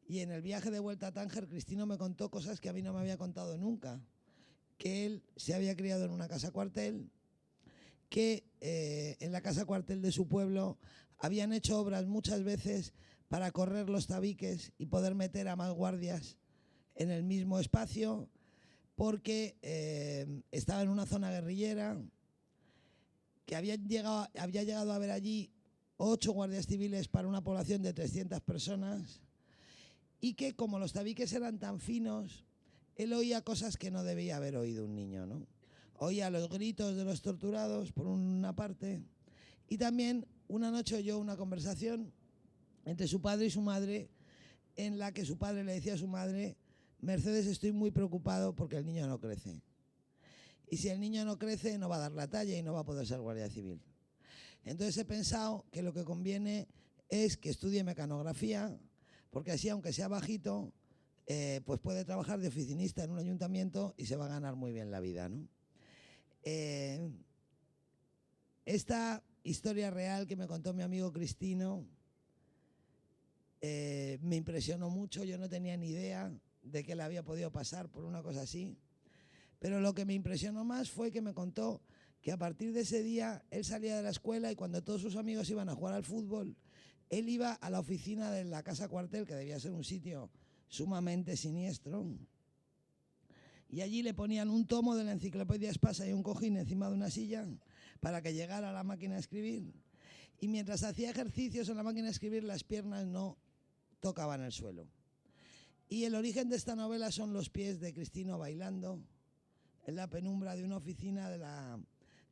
y en el viaje de vuelta a Tánger, Cristino me contó cosas que a mí no me había contado nunca, que él se había criado en una casa cuartel, que en la casa cuartel de su pueblo habían hecho obras muchas veces para correr los tabiques y poder meter a más guardias en el mismo espacio, porque estaba en una zona guerrillera, que había llegado a haber allí 8 guardias civiles para una población de 300 personas, y que como los tabiques eran tan finos, él oía cosas que no debía haber oído un niño, ¿no? Oía los gritos de los torturados, por una parte, y también una noche oyó una conversación entre su padre y su madre, en la que su padre le decía a su madre: Mercedes, estoy muy preocupado porque el niño no crece. Y si el niño no crece, no va a dar la talla y no va a poder ser guardia civil. Entonces he pensado que lo que conviene es que estudie mecanografía, porque así, aunque sea bajito, pues puede trabajar de oficinista en un ayuntamiento y se va a ganar muy bien la vida, ¿no? Esta historia real que me contó mi amigo Cristino me impresionó mucho. Yo no tenía ni idea de que le había podido pasar por una cosa así, pero lo que me impresionó más fue que me contó que a partir de ese día él salía de la escuela y cuando todos sus amigos iban a jugar al fútbol, él iba a la oficina de la Casa Cuartel, que debía ser un sitio sumamente siniestro, y allí le ponían un tomo de la Enciclopedia Espasa y un cojín encima de una silla para que llegara a la máquina de escribir, y mientras hacía ejercicios en la máquina de escribir las piernas no tocaban el suelo. Y el origen de esta novela son los pies de Cristino bailando en la penumbra de una oficina de la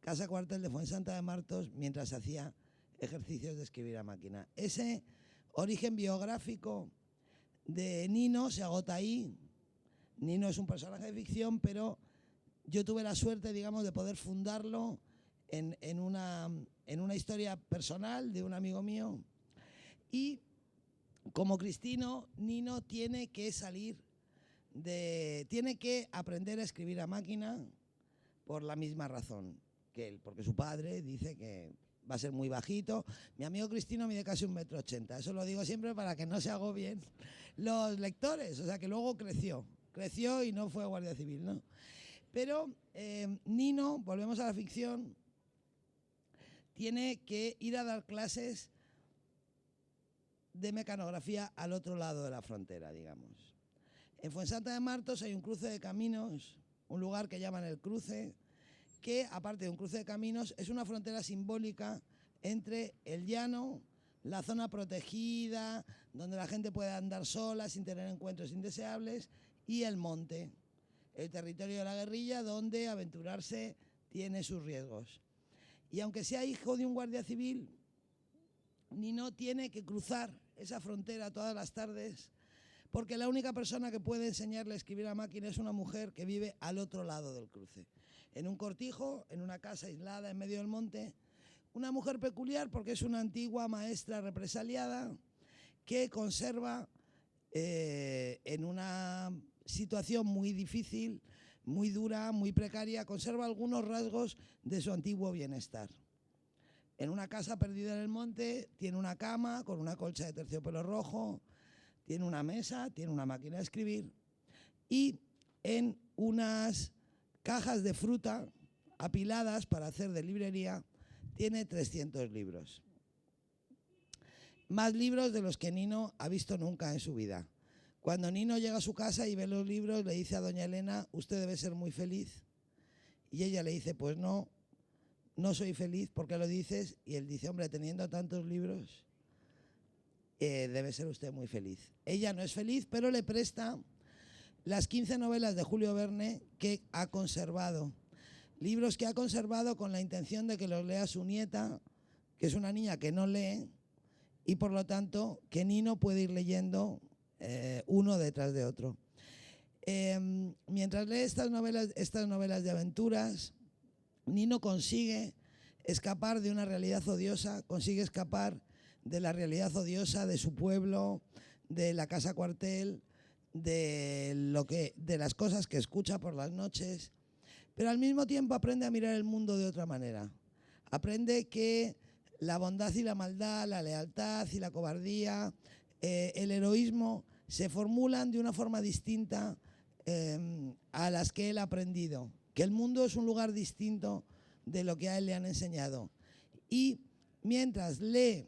Casa Cuartel de Fuensanta de Martos mientras hacía ejercicios de escribir a máquina. Ese origen biográfico de Nino se agota ahí. Nino es un personaje de ficción, pero yo tuve la suerte, digamos, de poder fundarlo en una historia personal de un amigo mío. Y como Cristino, Nino tiene que tiene que aprender a escribir a máquina por la misma razón que él, porque su padre dice que va a ser muy bajito. Mi amigo Cristino mide casi 1,80 m. Eso lo digo siempre para que no se agobien los lectores. O sea, que luego creció y no fue guardia civil, ¿no? Pero Nino, volvemos a la ficción, tiene que ir a dar clases de mecanografía al otro lado de la frontera, digamos. En Fuensanta de Martos hay un cruce de caminos, un lugar que llaman El Cruce, que aparte de un cruce de caminos es una frontera simbólica entre el llano, la zona protegida, donde la gente puede andar sola sin tener encuentros indeseables, y el monte, el territorio de la guerrilla, donde aventurarse tiene sus riesgos. Y aunque sea hijo de un guardia civil, Nino tiene que cruzar esa frontera todas las tardes, porque la única persona que puede enseñarle a escribir a máquina es una mujer que vive al otro lado del cruce, en un cortijo, en una casa aislada en medio del monte. Una mujer peculiar porque es una antigua maestra represaliada que conserva en una situación muy difícil, muy dura, muy precaria, conserva algunos rasgos de su antiguo bienestar. En una casa perdida en el monte tiene una cama con una colcha de terciopelo rojo, tiene una mesa, tiene una máquina de escribir y en unas cajas de fruta apiladas para hacer de librería tiene 300 libros. Más libros de los que Nino ha visto nunca en su vida. Cuando Nino llega a su casa y ve los libros, le dice a doña Elena: usted debe ser muy feliz. Y ella le dice: pues no soy feliz. ¿Por qué lo dices? Y él dice: hombre, teniendo tantos libros, debe ser usted muy feliz. Ella no es feliz, pero le presta las 15 novelas de Julio Verne que ha conservado. Libros que ha conservado con la intención de que los lea su nieta, que es una niña que no lee, y por lo tanto que Nino puede ir leyendo uno detrás de otro. Mientras lee estas novelas de aventuras, Nino consigue escapar de una realidad odiosa, consigue escapar de la realidad odiosa de su pueblo, de la Casa Cuartel, de las cosas que escucha por las noches, pero al mismo tiempo aprende a mirar el mundo de otra manera. Aprende que la bondad y la maldad, la lealtad y la cobardía, el heroísmo se formulan de una forma distinta a las que él ha aprendido, que el mundo es un lugar distinto de lo que a él le han enseñado. Y mientras lee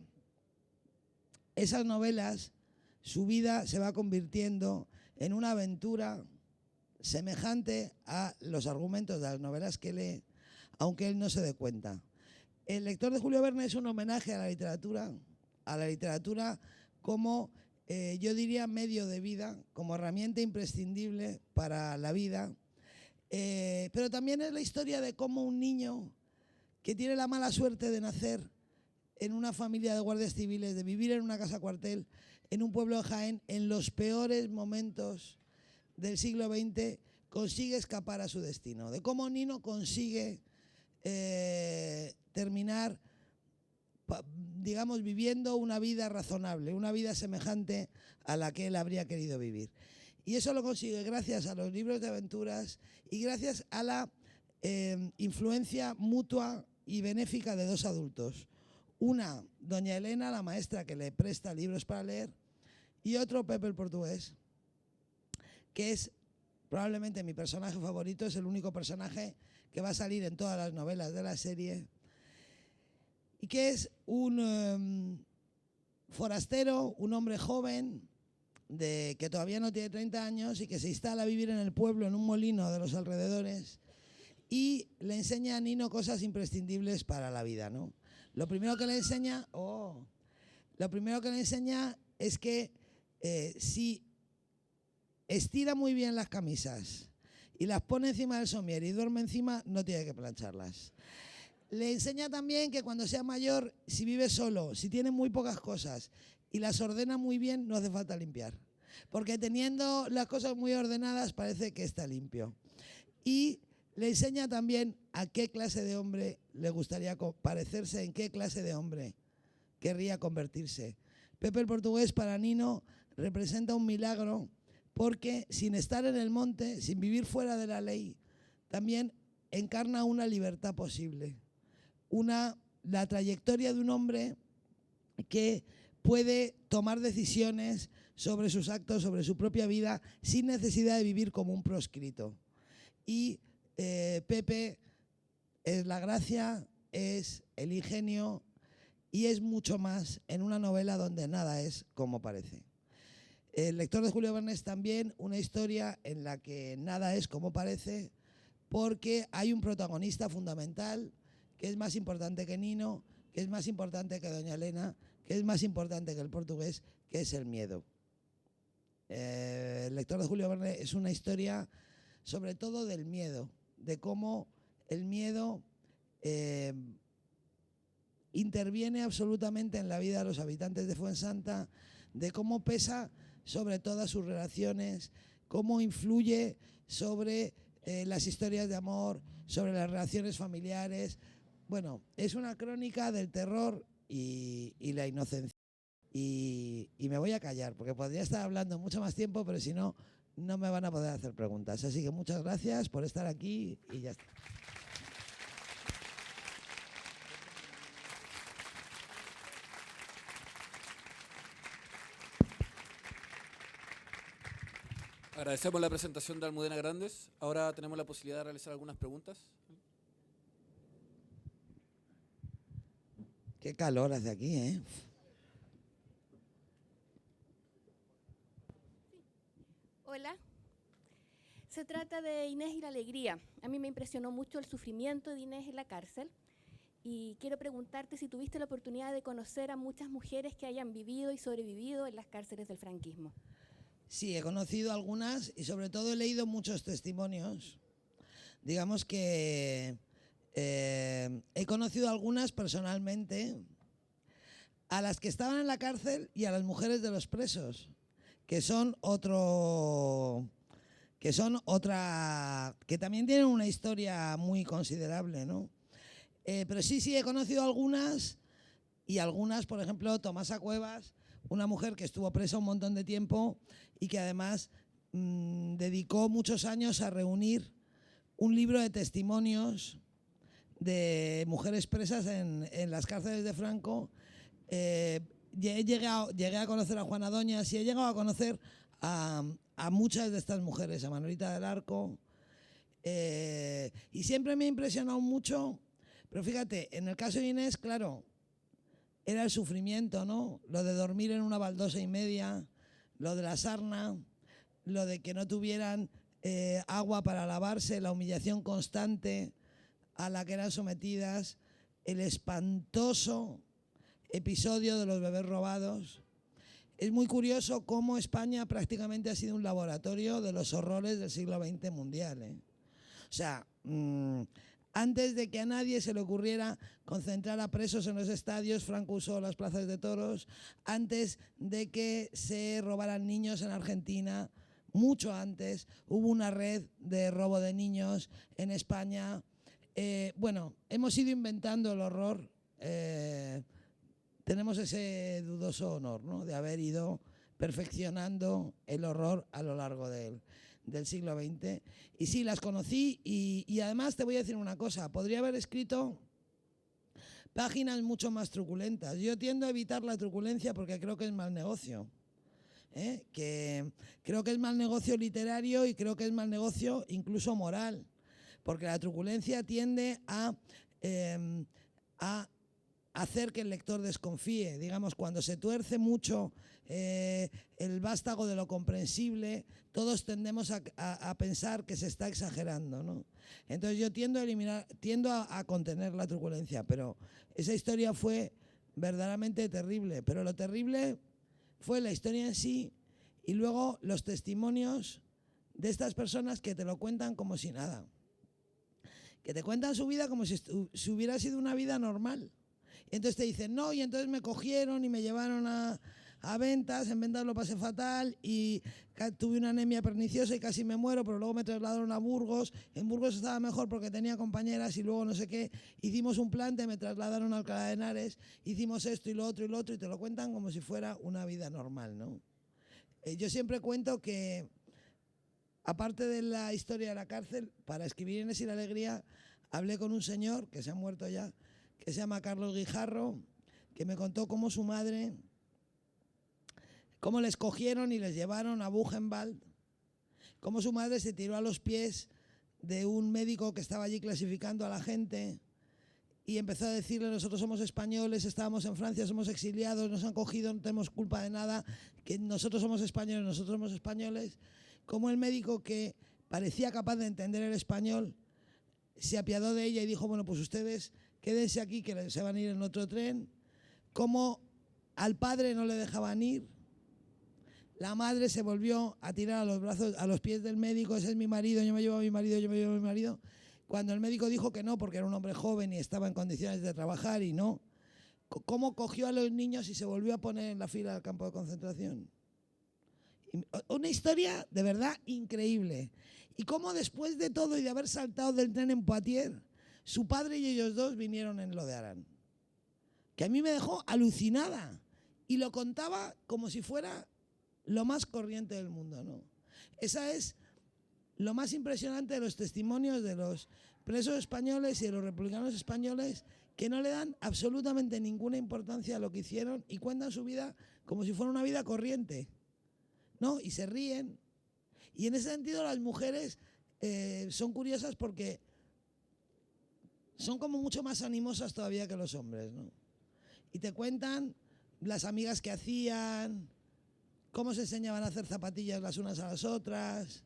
esas novelas, su vida se va convirtiendo en una aventura semejante a los argumentos de las novelas que lee, aunque él no se dé cuenta. El lector de Julio Verne es un homenaje a la literatura como, yo diría, medio de vida, como herramienta imprescindible para la vida, pero también es la historia de cómo un niño que tiene la mala suerte de nacer en una familia de guardias civiles, de vivir en una casa cuartel, en un pueblo de Jaén, en los peores momentos del siglo XX, consigue escapar a su destino. De cómo Nino consigue terminar digamos, viviendo una vida razonable, una vida semejante a la que él habría querido vivir. Y eso lo consigue gracias a los libros de aventuras y gracias a la influencia mutua y benéfica de dos adultos. Una, doña Elena, la maestra que le presta libros para leer, y otro, Pepe el portugués, que es probablemente mi personaje favorito, es el único personaje que va a salir en todas las novelas de la serie, y que es un forastero, un hombre joven, que todavía no tiene 30 años y que se instala a vivir en el pueblo, en un molino de los alrededores, y le enseña a Nino cosas imprescindibles para la vida, ¿no? Lo primero que le enseña es que si estira muy bien las camisas y las pone encima del somier y duerme encima, no tiene que plancharlas. Le enseña también que cuando sea mayor, si vive solo, si tiene muy pocas cosas y las ordena muy bien, no hace falta limpiar. Porque teniendo las cosas muy ordenadas parece que está limpio. Y le enseña también a qué clase de hombre le gustaría parecerse, en qué clase de hombre querría convertirse. Pepe el portugués para Nino representa un milagro porque sin estar en el monte, sin vivir fuera de la ley, también encarna una libertad posible. La trayectoria de un hombre que puede tomar decisiones sobre sus actos, sobre su propia vida, sin necesidad de vivir como un proscrito. Y Pepe es la gracia, es el ingenio y es mucho más en una novela donde nada es como parece. El lector de Julio Verne es también una historia en la que nada es como parece, porque hay un protagonista fundamental que es más importante que Nino, que es más importante que doña Elena, que es más importante que el portugués, que es el miedo. El lector de Julio Verne es una historia sobre todo del miedo, de cómo el miedo interviene absolutamente en la vida de los habitantes de Fuensanta, de cómo pesa sobre todas sus relaciones, cómo influye sobre las historias de amor, sobre las relaciones familiares. Bueno, es una crónica del terror y la inocencia. Y me voy a callar, porque podría estar hablando mucho más tiempo, pero si no, no me van a poder hacer preguntas. Así que muchas gracias por estar aquí y ya está. Agradecemos la presentación de Almudena Grandes. Ahora tenemos la posibilidad de realizar algunas preguntas. Qué calor hace aquí, ¿eh? Hola. Se trata de Inés y la alegría. A mí me impresionó mucho el sufrimiento de Inés en la cárcel y quiero preguntarte si tuviste la oportunidad de conocer a muchas mujeres que hayan vivido y sobrevivido en las cárceles del franquismo. Sí, he conocido algunas y sobre todo he leído muchos testimonios. Digamos que he conocido algunas personalmente, a las que estaban en la cárcel y a las mujeres de los presos, que también tienen una historia muy considerable, ¿no? Pero sí, he conocido algunas, y algunas, por ejemplo, Tomasa Cuevas, una mujer que estuvo presa un montón de tiempo y que además dedicó muchos años a reunir un libro de testimonios de mujeres presas en las cárceles de Franco. Llegué a conocer a Juana Doñas y he llegado a conocer a muchas de estas mujeres, a Manolita del Arco, y siempre me ha impresionado mucho, pero fíjate, en el caso de Inés, claro, era el sufrimiento, ¿no? Lo de dormir en una baldosa y media, lo de la sarna, lo de que no tuvieran agua para lavarse, la humillación constante a la que eran sometidas, el espantoso episodio de los bebés robados. Es muy curioso cómo España prácticamente ha sido un laboratorio de los horrores del siglo XX mundial, ¿eh? O sea, antes de que a nadie se le ocurriera concentrar a presos en los estadios, Franco usó las plazas de toros. Antes de que se robaran niños en Argentina, mucho antes, hubo una red de robo de niños en España. Bueno, hemos ido inventando el horror tenemos ese dudoso honor, ¿no?, de haber ido perfeccionando el horror a lo largo del siglo XX. Y sí, las conocí y además te voy a decir una cosa, podría haber escrito páginas mucho más truculentas. Yo tiendo a evitar la truculencia porque creo que es mal negocio. Que creo que es mal negocio literario y creo que es mal negocio incluso moral, porque la truculencia tiende a hacer que el lector desconfíe. Digamos, cuando se tuerce mucho el vástago de lo comprensible, todos tendemos a pensar que se está exagerando, ¿no? Entonces yo tiendo a contener la truculencia, pero esa historia fue verdaderamente terrible. Pero lo terrible fue la historia en sí y luego los testimonios de estas personas que te lo cuentan como si nada, que te cuentan su vida como si hubiera sido una vida normal. Y entonces te dicen, no, y entonces me cogieron y me llevaron a Ventas, en Ventas lo pasé fatal y tuve una anemia perniciosa y casi me muero, pero luego me trasladaron a Burgos, en Burgos estaba mejor porque tenía compañeras y luego no sé qué, hicimos un plante, me trasladaron a Alcalá de Henares, hicimos esto y lo otro y te lo cuentan como si fuera una vida normal, ¿no? Yo siempre cuento que, aparte de la historia de la cárcel, para escribir Inés y la alegría, hablé con un señor que se ha muerto ya, que se llama Carlos Guijarro, que me contó cómo su madre, cómo les cogieron y les llevaron a Buchenwald, cómo su madre se tiró a los pies de un médico que estaba allí clasificando a la gente y empezó a decirle, nosotros somos españoles, estábamos en Francia, somos exiliados, nos han cogido, no tenemos culpa de nada, que nosotros somos españoles, como el médico, que parecía capaz de entender el español, se apiadó de ella y dijo, bueno, pues ustedes quédense aquí que se van a ir en otro tren, como al padre no le dejaban ir, la madre se volvió a tirar a los brazos, a los pies del médico, ese es mi marido, yo me llevo a mi marido, cuando el médico dijo que no, porque era un hombre joven y estaba en condiciones de trabajar y no, cómo cogió a los niños y se volvió a poner en la fila del campo de concentración. Una historia de verdad increíble. Y cómo después de todo y de haber saltado del tren en Poitiers, su padre y ellos dos vinieron en lo de Arán, que a mí me dejó alucinada y lo contaba como si fuera lo más corriente del mundo, ¿no? Esa es lo más impresionante de los testimonios de los presos españoles y de los republicanos españoles, que no le dan absolutamente ninguna importancia a lo que hicieron y cuentan su vida como si fuera una vida corriente, ¿no? Y se ríen. Y en ese sentido las mujeres son curiosas porque son como mucho más animosas todavía que los hombres, ¿no? Y te cuentan las amigas que hacían, cómo se enseñaban a hacer zapatillas las unas a las otras,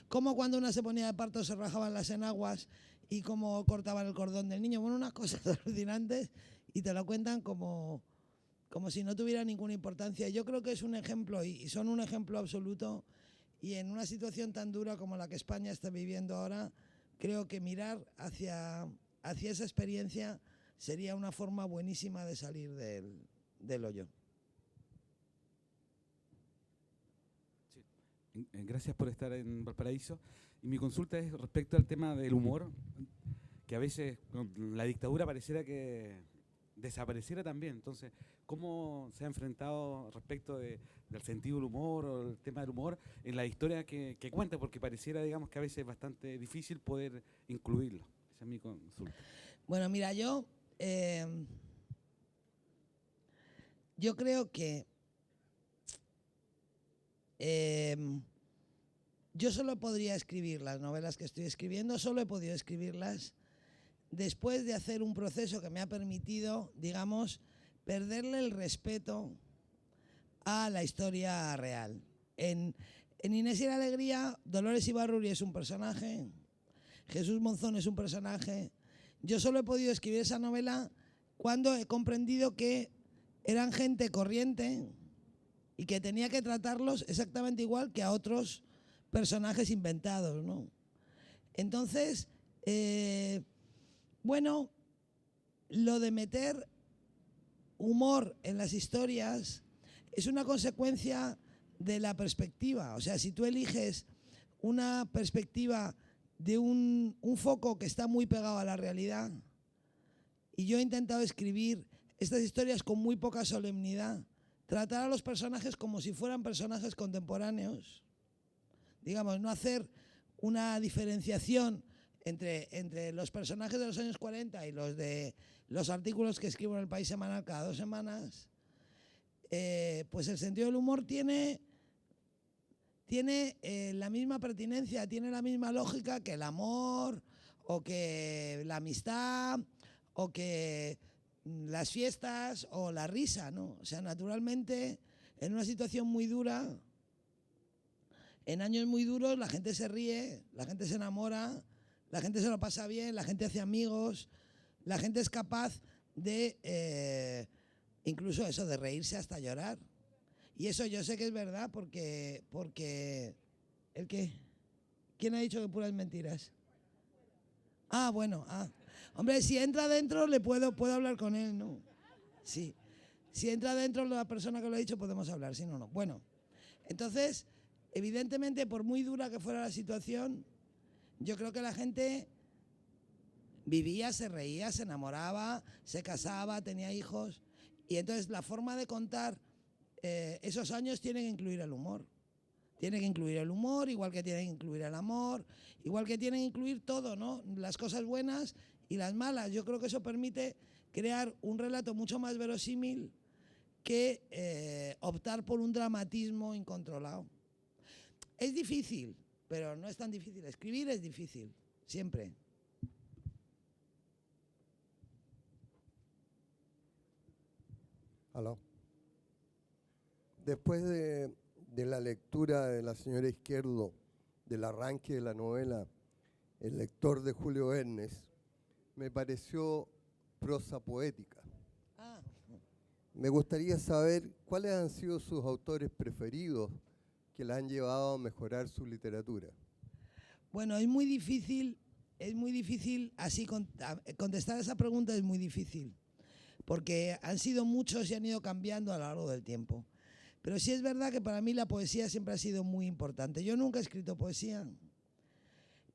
cómo cuando una se ponía de parto se rajaban las enaguas y cómo cortaban el cordón del niño. Bueno, unas cosas alucinantes y te lo cuentan como si no tuviera ninguna importancia. Yo creo que es un ejemplo y son un ejemplo absoluto, y en una situación tan dura como la que España está viviendo ahora, creo que mirar hacia esa experiencia sería una forma buenísima de salir del hoyo. Sí. Gracias por estar en Valparaíso. Y mi consulta es respecto al tema del humor, que a veces con la dictadura pareciera que desapareciera también. Entonces, ¿cómo se ha enfrentado respecto del sentido del humor o el tema del humor en la historia que cuenta? Porque pareciera, digamos, que a veces es bastante difícil poder incluirlo. Esa es mi consulta. Bueno, mira, yo creo que yo solo podría escribir las novelas que estoy escribiendo, solo he podido escribirlas después de hacer un proceso que me ha permitido, digamos, perderle el respeto a la historia real. En Inés y la alegría, Dolores Ibarruri es un personaje, Jesús Monzón es un personaje. Yo solo he podido escribir esa novela cuando he comprendido que eran gente corriente y que tenía que tratarlos exactamente igual que a otros personajes inventados, ¿no? Entonces, bueno, lo de meter humor en las historias es una consecuencia de la perspectiva. O sea, si tú eliges una perspectiva de un foco que está muy pegado a la realidad, y yo he intentado escribir estas historias con muy poca solemnidad, tratar a los personajes como si fueran personajes contemporáneos, digamos, no hacer una diferenciación entre los personajes de los años 40 y los de los artículos que escribo en El País Semanal cada 2 semanas, pues el sentido del humor tiene la misma pertinencia, tiene la misma lógica que el amor o que la amistad o que las fiestas o la risa, ¿no? O sea, naturalmente, en una situación muy dura, en años muy duros, la gente se ríe, la gente se enamora, la gente se lo pasa bien, la gente hace amigos, la gente es capaz de, incluso eso, de reírse hasta llorar. Y eso yo sé que es verdad porque ¿el qué? ¿Quién ha dicho que puras mentiras? Ah, bueno, hombre, si entra adentro puedo hablar con él, ¿no? Sí. Si entra adentro la persona que lo ha dicho podemos hablar, si no, no. Bueno, entonces, evidentemente, por muy dura que fuera la situación, yo creo que la gente vivía, se reía, se enamoraba, se casaba, tenía hijos. Y entonces la forma de contar esos años tiene que incluir el humor. Tiene que incluir el humor, igual que tiene que incluir el amor, igual que tiene que incluir todo, ¿no? Las cosas buenas y las malas. Yo creo que eso permite crear un relato mucho más verosímil que optar por un dramatismo incontrolado. Es difícil, pero no es tan difícil. Escribir es difícil, siempre. Aló. Después de la lectura de la señora Izquierdo del arranque de la novela El lector de Julio Verne, me pareció prosa poética. Me gustaría saber cuáles han sido sus autores preferidos que la han llevado a mejorar su literatura. Bueno, es muy difícil, así contestar a esa pregunta es muy difícil, porque han sido muchos y han ido cambiando a lo largo del tiempo. Pero sí es verdad que para mí la poesía siempre ha sido muy importante. Yo nunca he escrito poesía,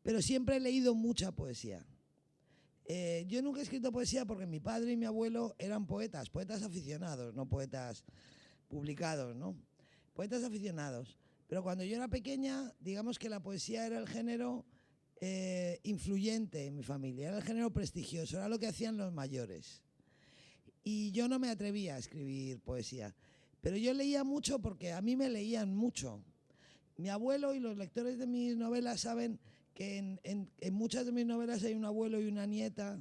pero siempre he leído mucha poesía. Yo nunca he escrito poesía porque mi padre y mi abuelo eran poetas, poetas aficionados, no poetas publicados, ¿no? Poetas aficionados. Pero cuando yo era pequeña, digamos que la poesía era el género influyente en mi familia, era el género prestigioso, era lo que hacían los mayores. Y yo no me atrevía a escribir poesía. Pero yo leía mucho porque a mí me leían mucho. Mi abuelo y los lectores de mis novelas saben que en muchas de mis novelas hay un abuelo y una nieta,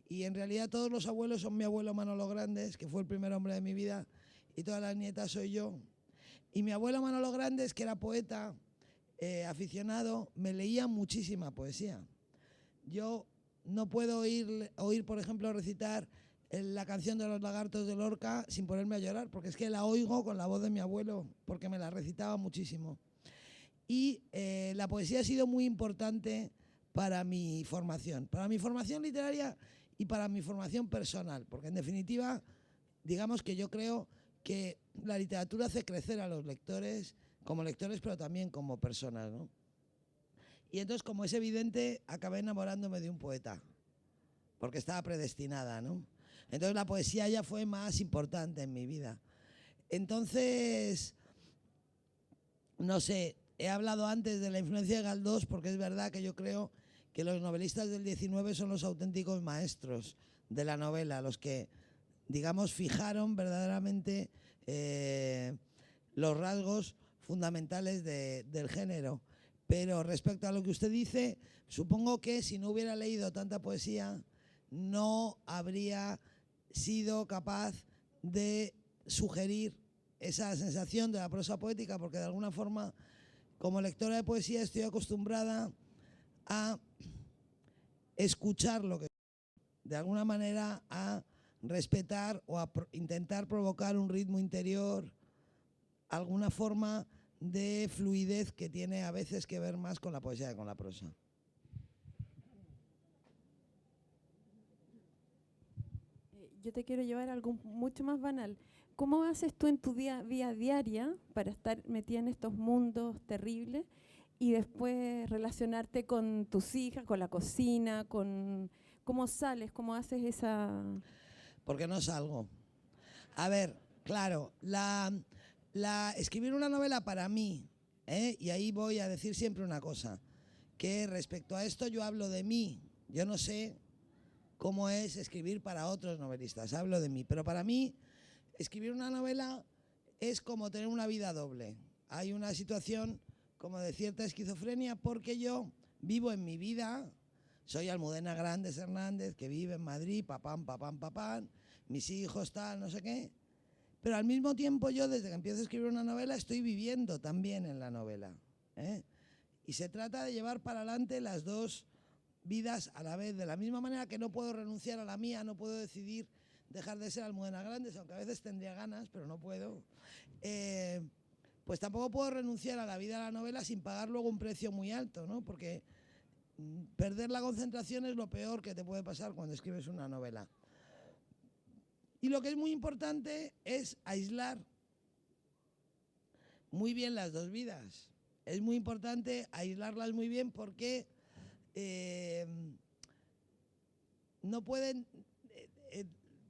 y en realidad todos los abuelos son mi abuelo Manolo Grandes, que fue el primer hombre de mi vida, y todas las nietas soy yo. Y mi abuelo Manolo Grandes, que era poeta, aficionado, me leía muchísima poesía. Yo no puedo oír, por ejemplo, recitar la canción de los lagartos de Lorca sin ponerme a llorar, porque es que la oigo con la voz de mi abuelo, porque me la recitaba muchísimo. Y la poesía ha sido muy importante para mi formación literaria y para mi formación personal, porque en definitiva, digamos que yo creo que la literatura hace crecer a los lectores como lectores, pero también como personas, ¿no? Y entonces, como es evidente, acabé enamorándome de un poeta, porque estaba predestinada, ¿no? Entonces la poesía ya fue más importante en mi vida. Entonces, no sé, he hablado antes de la influencia de Galdós, porque es verdad que yo creo que los novelistas del 19 son los auténticos maestros de la novela, los que, digamos, fijaron verdaderamente los rasgos fundamentales del género. Pero respecto a lo que usted dice, supongo que si no hubiera leído tanta poesía, no habría sido capaz de sugerir esa sensación de la prosa poética, porque de alguna forma, como lectora de poesía, estoy acostumbrada a escuchar lo que, de alguna manera, a respetar o a intentar provocar un ritmo interior, alguna forma de fluidez que tiene a veces que ver más con la poesía que con la prosa. Yo te quiero llevar a algo mucho más banal. ¿Cómo haces tú en tu vida diaria para estar metida en estos mundos terribles y después relacionarte con tus hijas, con la cocina, con cómo sales, cómo haces esa...? porque no salgo. A ver, claro, escribir una novela para mí, y ahí voy a decir siempre una cosa, que respecto a esto yo hablo de mí, yo no sé cómo es escribir para otros novelistas, hablo de mí, pero para mí escribir una novela es como tener una vida doble. Hay una situación como de cierta esquizofrenia porque yo vivo en mi vida, soy Almudena Grandes Hernández, que vive en Madrid, papán, mis hijos, tal, no sé qué. Pero al mismo tiempo yo, desde que empiezo a escribir una novela, estoy viviendo también en la novela. Y se trata de llevar para adelante las dos vidas a la vez, de la misma manera que no puedo renunciar a la mía, no puedo decidir dejar de ser Almudena Grandes, aunque a veces tendría ganas, pero no puedo. Pues tampoco puedo renunciar a la vida de la novela sin pagar luego un precio muy alto, ¿no? Porque perder la concentración es lo peor que te puede pasar cuando escribes una novela. Y lo que es muy importante es aislar muy bien las dos vidas. Es muy importante aislarlas muy bien porque no pueden,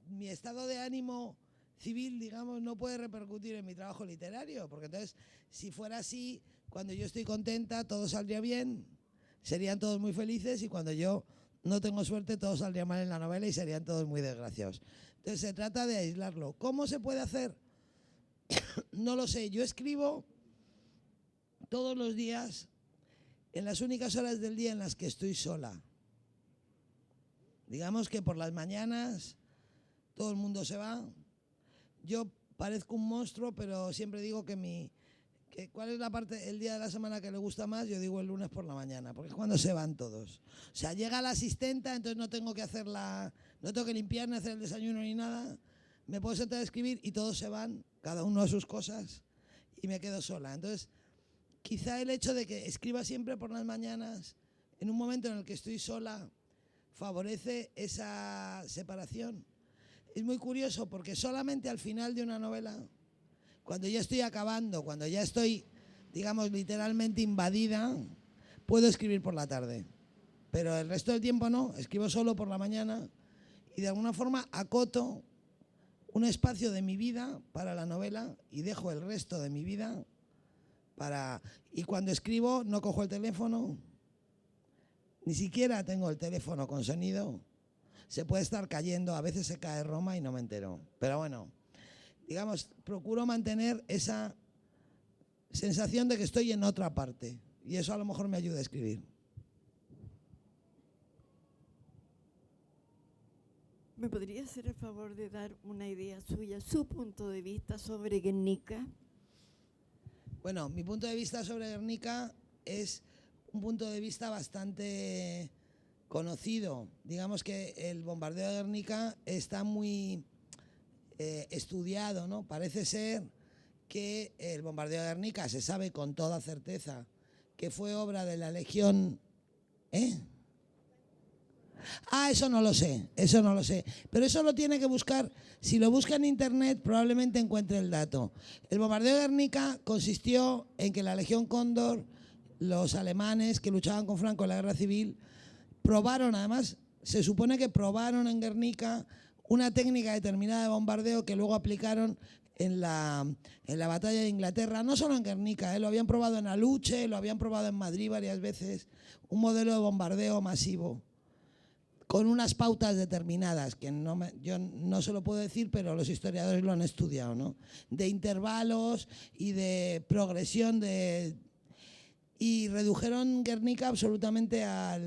mi estado de ánimo civil, digamos, no puede repercutir en mi trabajo literario, porque entonces, si fuera así, cuando yo estoy contenta, todo saldría bien, serían todos muy felices, y cuando yo no tengo suerte, todo saldría mal en la novela y serían todos muy desgraciados. Entonces, se trata de aislarlo. ¿Cómo se puede hacer? No lo sé. Yo escribo todos los días en las únicas horas del día en las que estoy sola. Digamos que por las mañanas todo el mundo se va. Yo parezco un monstruo, pero siempre digo que ¿cuál es la parte, el día de la semana que le gusta más? Yo digo el lunes por la mañana, porque es cuando se van todos. O sea, llega la asistenta, entonces no tengo que no tengo que limpiar, ni hacer el desayuno, ni nada. Me puedo sentar a escribir y todos se van, cada uno a sus cosas, y me quedo sola. Entonces, quizá el hecho de que escriba siempre por las mañanas, en un momento en el que estoy sola, favorece esa separación. Es muy curioso porque solamente al final de una novela, cuando ya estoy acabando, cuando ya estoy, digamos, literalmente invadida, puedo escribir por la tarde. Pero el resto del tiempo no, escribo solo por la mañana y de alguna forma acoto un espacio de mi vida para la novela y dejo el resto de mi vida para... Y cuando escribo no cojo el teléfono, ni siquiera tengo el teléfono con sonido. Se puede estar cayendo, a veces se cae Roma y no me entero. Pero bueno, digamos, procuro mantener esa sensación de que estoy en otra parte. Y eso a lo mejor me ayuda a escribir. ¿Me podría hacer el favor de dar una idea suya, su punto de vista sobre Guernica? Bueno, mi punto de vista sobre Guernica es un punto de vista bastante conocido. Digamos que el bombardeo de Guernica está muy estudiado, ¿no? Parece ser que el bombardeo de Guernica se sabe con toda certeza que fue obra de la Legión... eso no lo sé, pero eso lo tiene que buscar, si lo busca en internet probablemente encuentre el dato. El bombardeo de Guernica consistió en que la Legión Cóndor, los alemanes que luchaban con Franco en la guerra civil, probaron, además se supone que probaron en Guernica una técnica determinada de bombardeo que luego aplicaron en la batalla de Inglaterra, no solo en Guernica, lo habían probado en Aluche, lo habían probado en Madrid varias veces, un modelo de bombardeo masivo con unas pautas determinadas, que yo no se lo puedo decir, pero los historiadores lo han estudiado, ¿no? De intervalos y de progresión y redujeron Guernica absolutamente a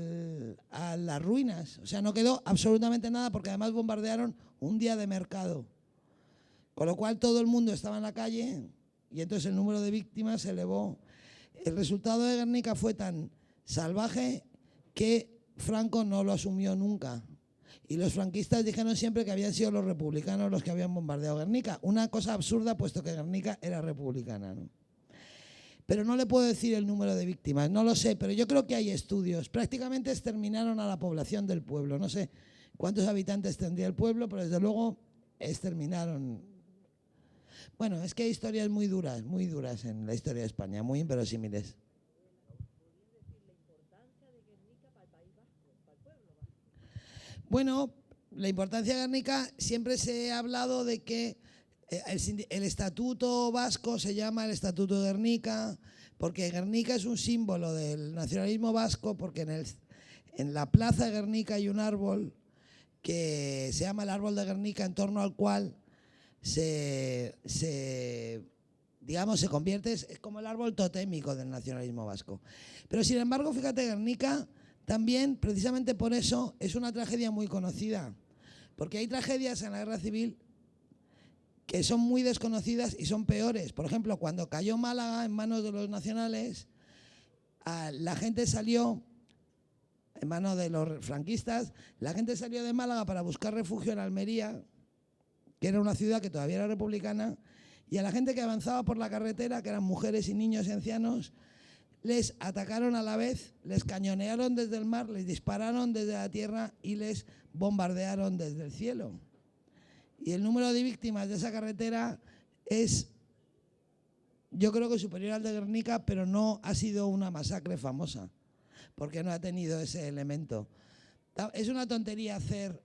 las ruinas. O sea, no quedó absolutamente nada porque además bombardearon un día de mercado. Con lo cual todo el mundo estaba en la calle y entonces el número de víctimas se elevó. El resultado de Guernica fue tan salvaje que Franco no lo asumió nunca. Y los franquistas dijeron siempre que habían sido los republicanos los que habían bombardeado Guernica. Una cosa absurda, puesto que Guernica era republicana, ¿no? Pero no le puedo decir el número de víctimas, no lo sé, pero yo creo que hay estudios. Prácticamente exterminaron a la población del pueblo. No sé cuántos habitantes tendría el pueblo, pero desde luego exterminaron. Bueno, es que hay historias muy duras en la historia de España, muy inverosímiles. Bueno, la importancia de Guernica, siempre se ha hablado de que el Estatuto Vasco se llama el Estatuto de Guernica, porque Guernica es un símbolo del nacionalismo vasco, porque en la plaza de Guernica hay un árbol que se llama el árbol de Guernica, en torno al cual se convierte, es como el árbol totémico del nacionalismo vasco. Pero sin embargo, fíjate, Guernica también, precisamente por eso, es una tragedia muy conocida, porque hay tragedias en la guerra civil que son muy desconocidas y son peores. Por ejemplo, cuando cayó Málaga en manos de los nacionales, la gente salió, en manos de los franquistas, la gente salió de Málaga para buscar refugio en Almería, que era una ciudad que todavía era republicana, y a la gente que avanzaba por la carretera, que eran mujeres y niños y ancianos, les atacaron a la vez, les cañonearon desde el mar, les dispararon desde la tierra y les bombardearon desde el cielo. Y el número de víctimas de esa carretera es, yo creo que superior al de Guernica, pero no ha sido una masacre famosa, porque no ha tenido ese elemento. Es una tontería hacer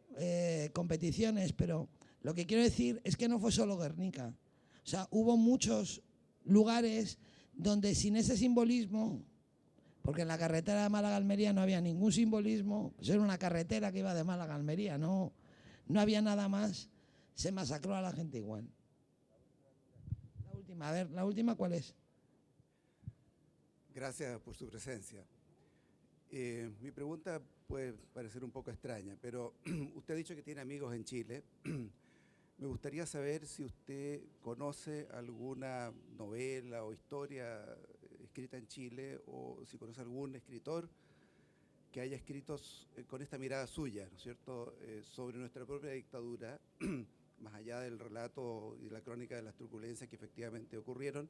competiciones, pero lo que quiero decir es que no fue solo Guernica. O sea, hubo muchos lugares donde sin ese simbolismo, porque en la carretera de Málaga a Almería no había ningún simbolismo, pues era una carretera que iba de Málaga a Almería, no había nada más, se masacró a la gente igual. La última, a ver, ¿la última cuál es? Gracias por su presencia. Mi pregunta puede parecer un poco extraña, pero usted ha dicho que tiene amigos en Chile. Me gustaría saber si usted conoce alguna novela o historia escrita en Chile, o si conoce algún escritor que haya escrito con esta mirada suya, ¿no es cierto?, sobre nuestra propia dictadura, más allá del relato y de la crónica de las turbulencias que efectivamente ocurrieron,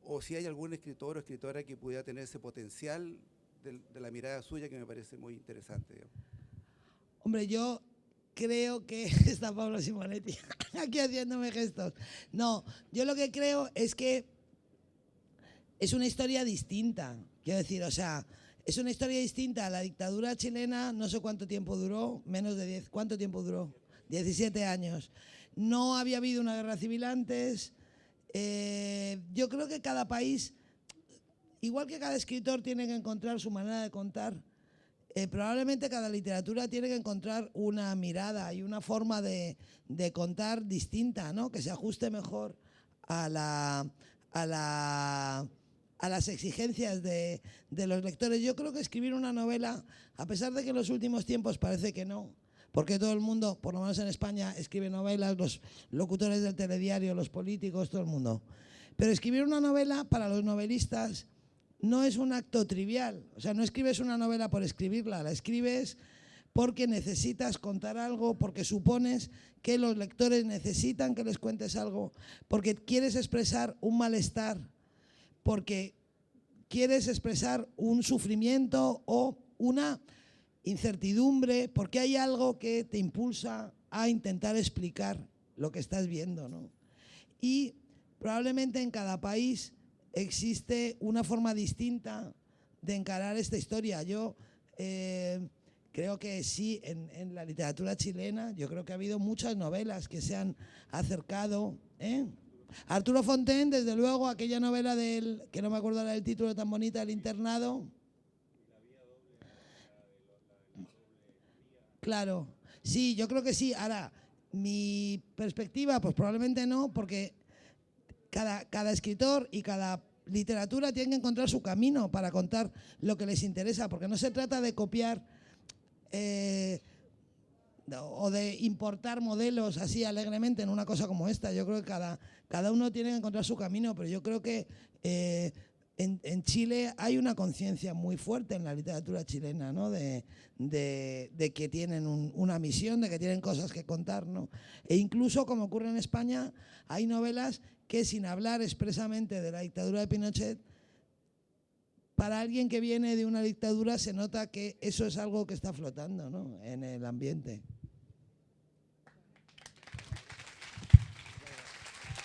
o si hay algún escritor o escritora que pudiera tener ese potencial de la mirada suya, que me parece muy interesante, digamos. Hombre, yo creo que está Pablo Simonetti aquí haciéndome gestos. No, yo lo que creo es que es una historia distinta. Quiero decir, o sea, es una historia distinta. La dictadura chilena, no sé cuánto tiempo duró, menos de 10. ¿Cuánto tiempo duró? 17 años. No había habido una guerra civil antes. Yo creo que cada país, igual que cada escritor tiene que encontrar su manera de contar, probablemente cada literatura tiene que encontrar una mirada y una forma de contar distinta, ¿no? Que se ajuste mejor a las exigencias de los lectores. Yo creo que escribir una novela, a pesar de que en los últimos tiempos parece que no, porque todo el mundo, por lo menos en España, escribe novelas, los locutores del telediario, los políticos, todo el mundo. Pero escribir una novela para los novelistas no es un acto trivial. O sea, no escribes una novela por escribirla, la escribes porque necesitas contar algo, porque supones que los lectores necesitan que les cuentes algo, porque quieres expresar un malestar, porque quieres expresar un sufrimiento o una incertidumbre, porque hay algo que te impulsa a intentar explicar lo que estás viendo, ¿no? Y probablemente en cada país existe una forma distinta de encarar esta historia. Yo creo que sí, en la literatura chilena, yo creo que ha habido muchas novelas que se han acercado. Arturo Fontaine, desde luego, aquella novela del, que no me acuerdo ahora del título tan bonita, El internado. Claro, sí, yo creo que sí. Ahora, mi perspectiva, pues probablemente no, porque cada escritor y cada literatura tiene que encontrar su camino para contar lo que les interesa, porque no se trata de copiar o de importar modelos así alegremente en una cosa como esta. Yo creo que cada uno tiene que encontrar su camino, pero yo creo que en Chile hay una conciencia muy fuerte en la literatura chilena, ¿no? de que tienen una misión, de que tienen cosas que contar, ¿no? E incluso, como ocurre en España, hay novelas que, sin hablar expresamente de la dictadura de Pinochet, para alguien que viene de una dictadura se nota que eso es algo que está flotando, ¿no?, en el ambiente.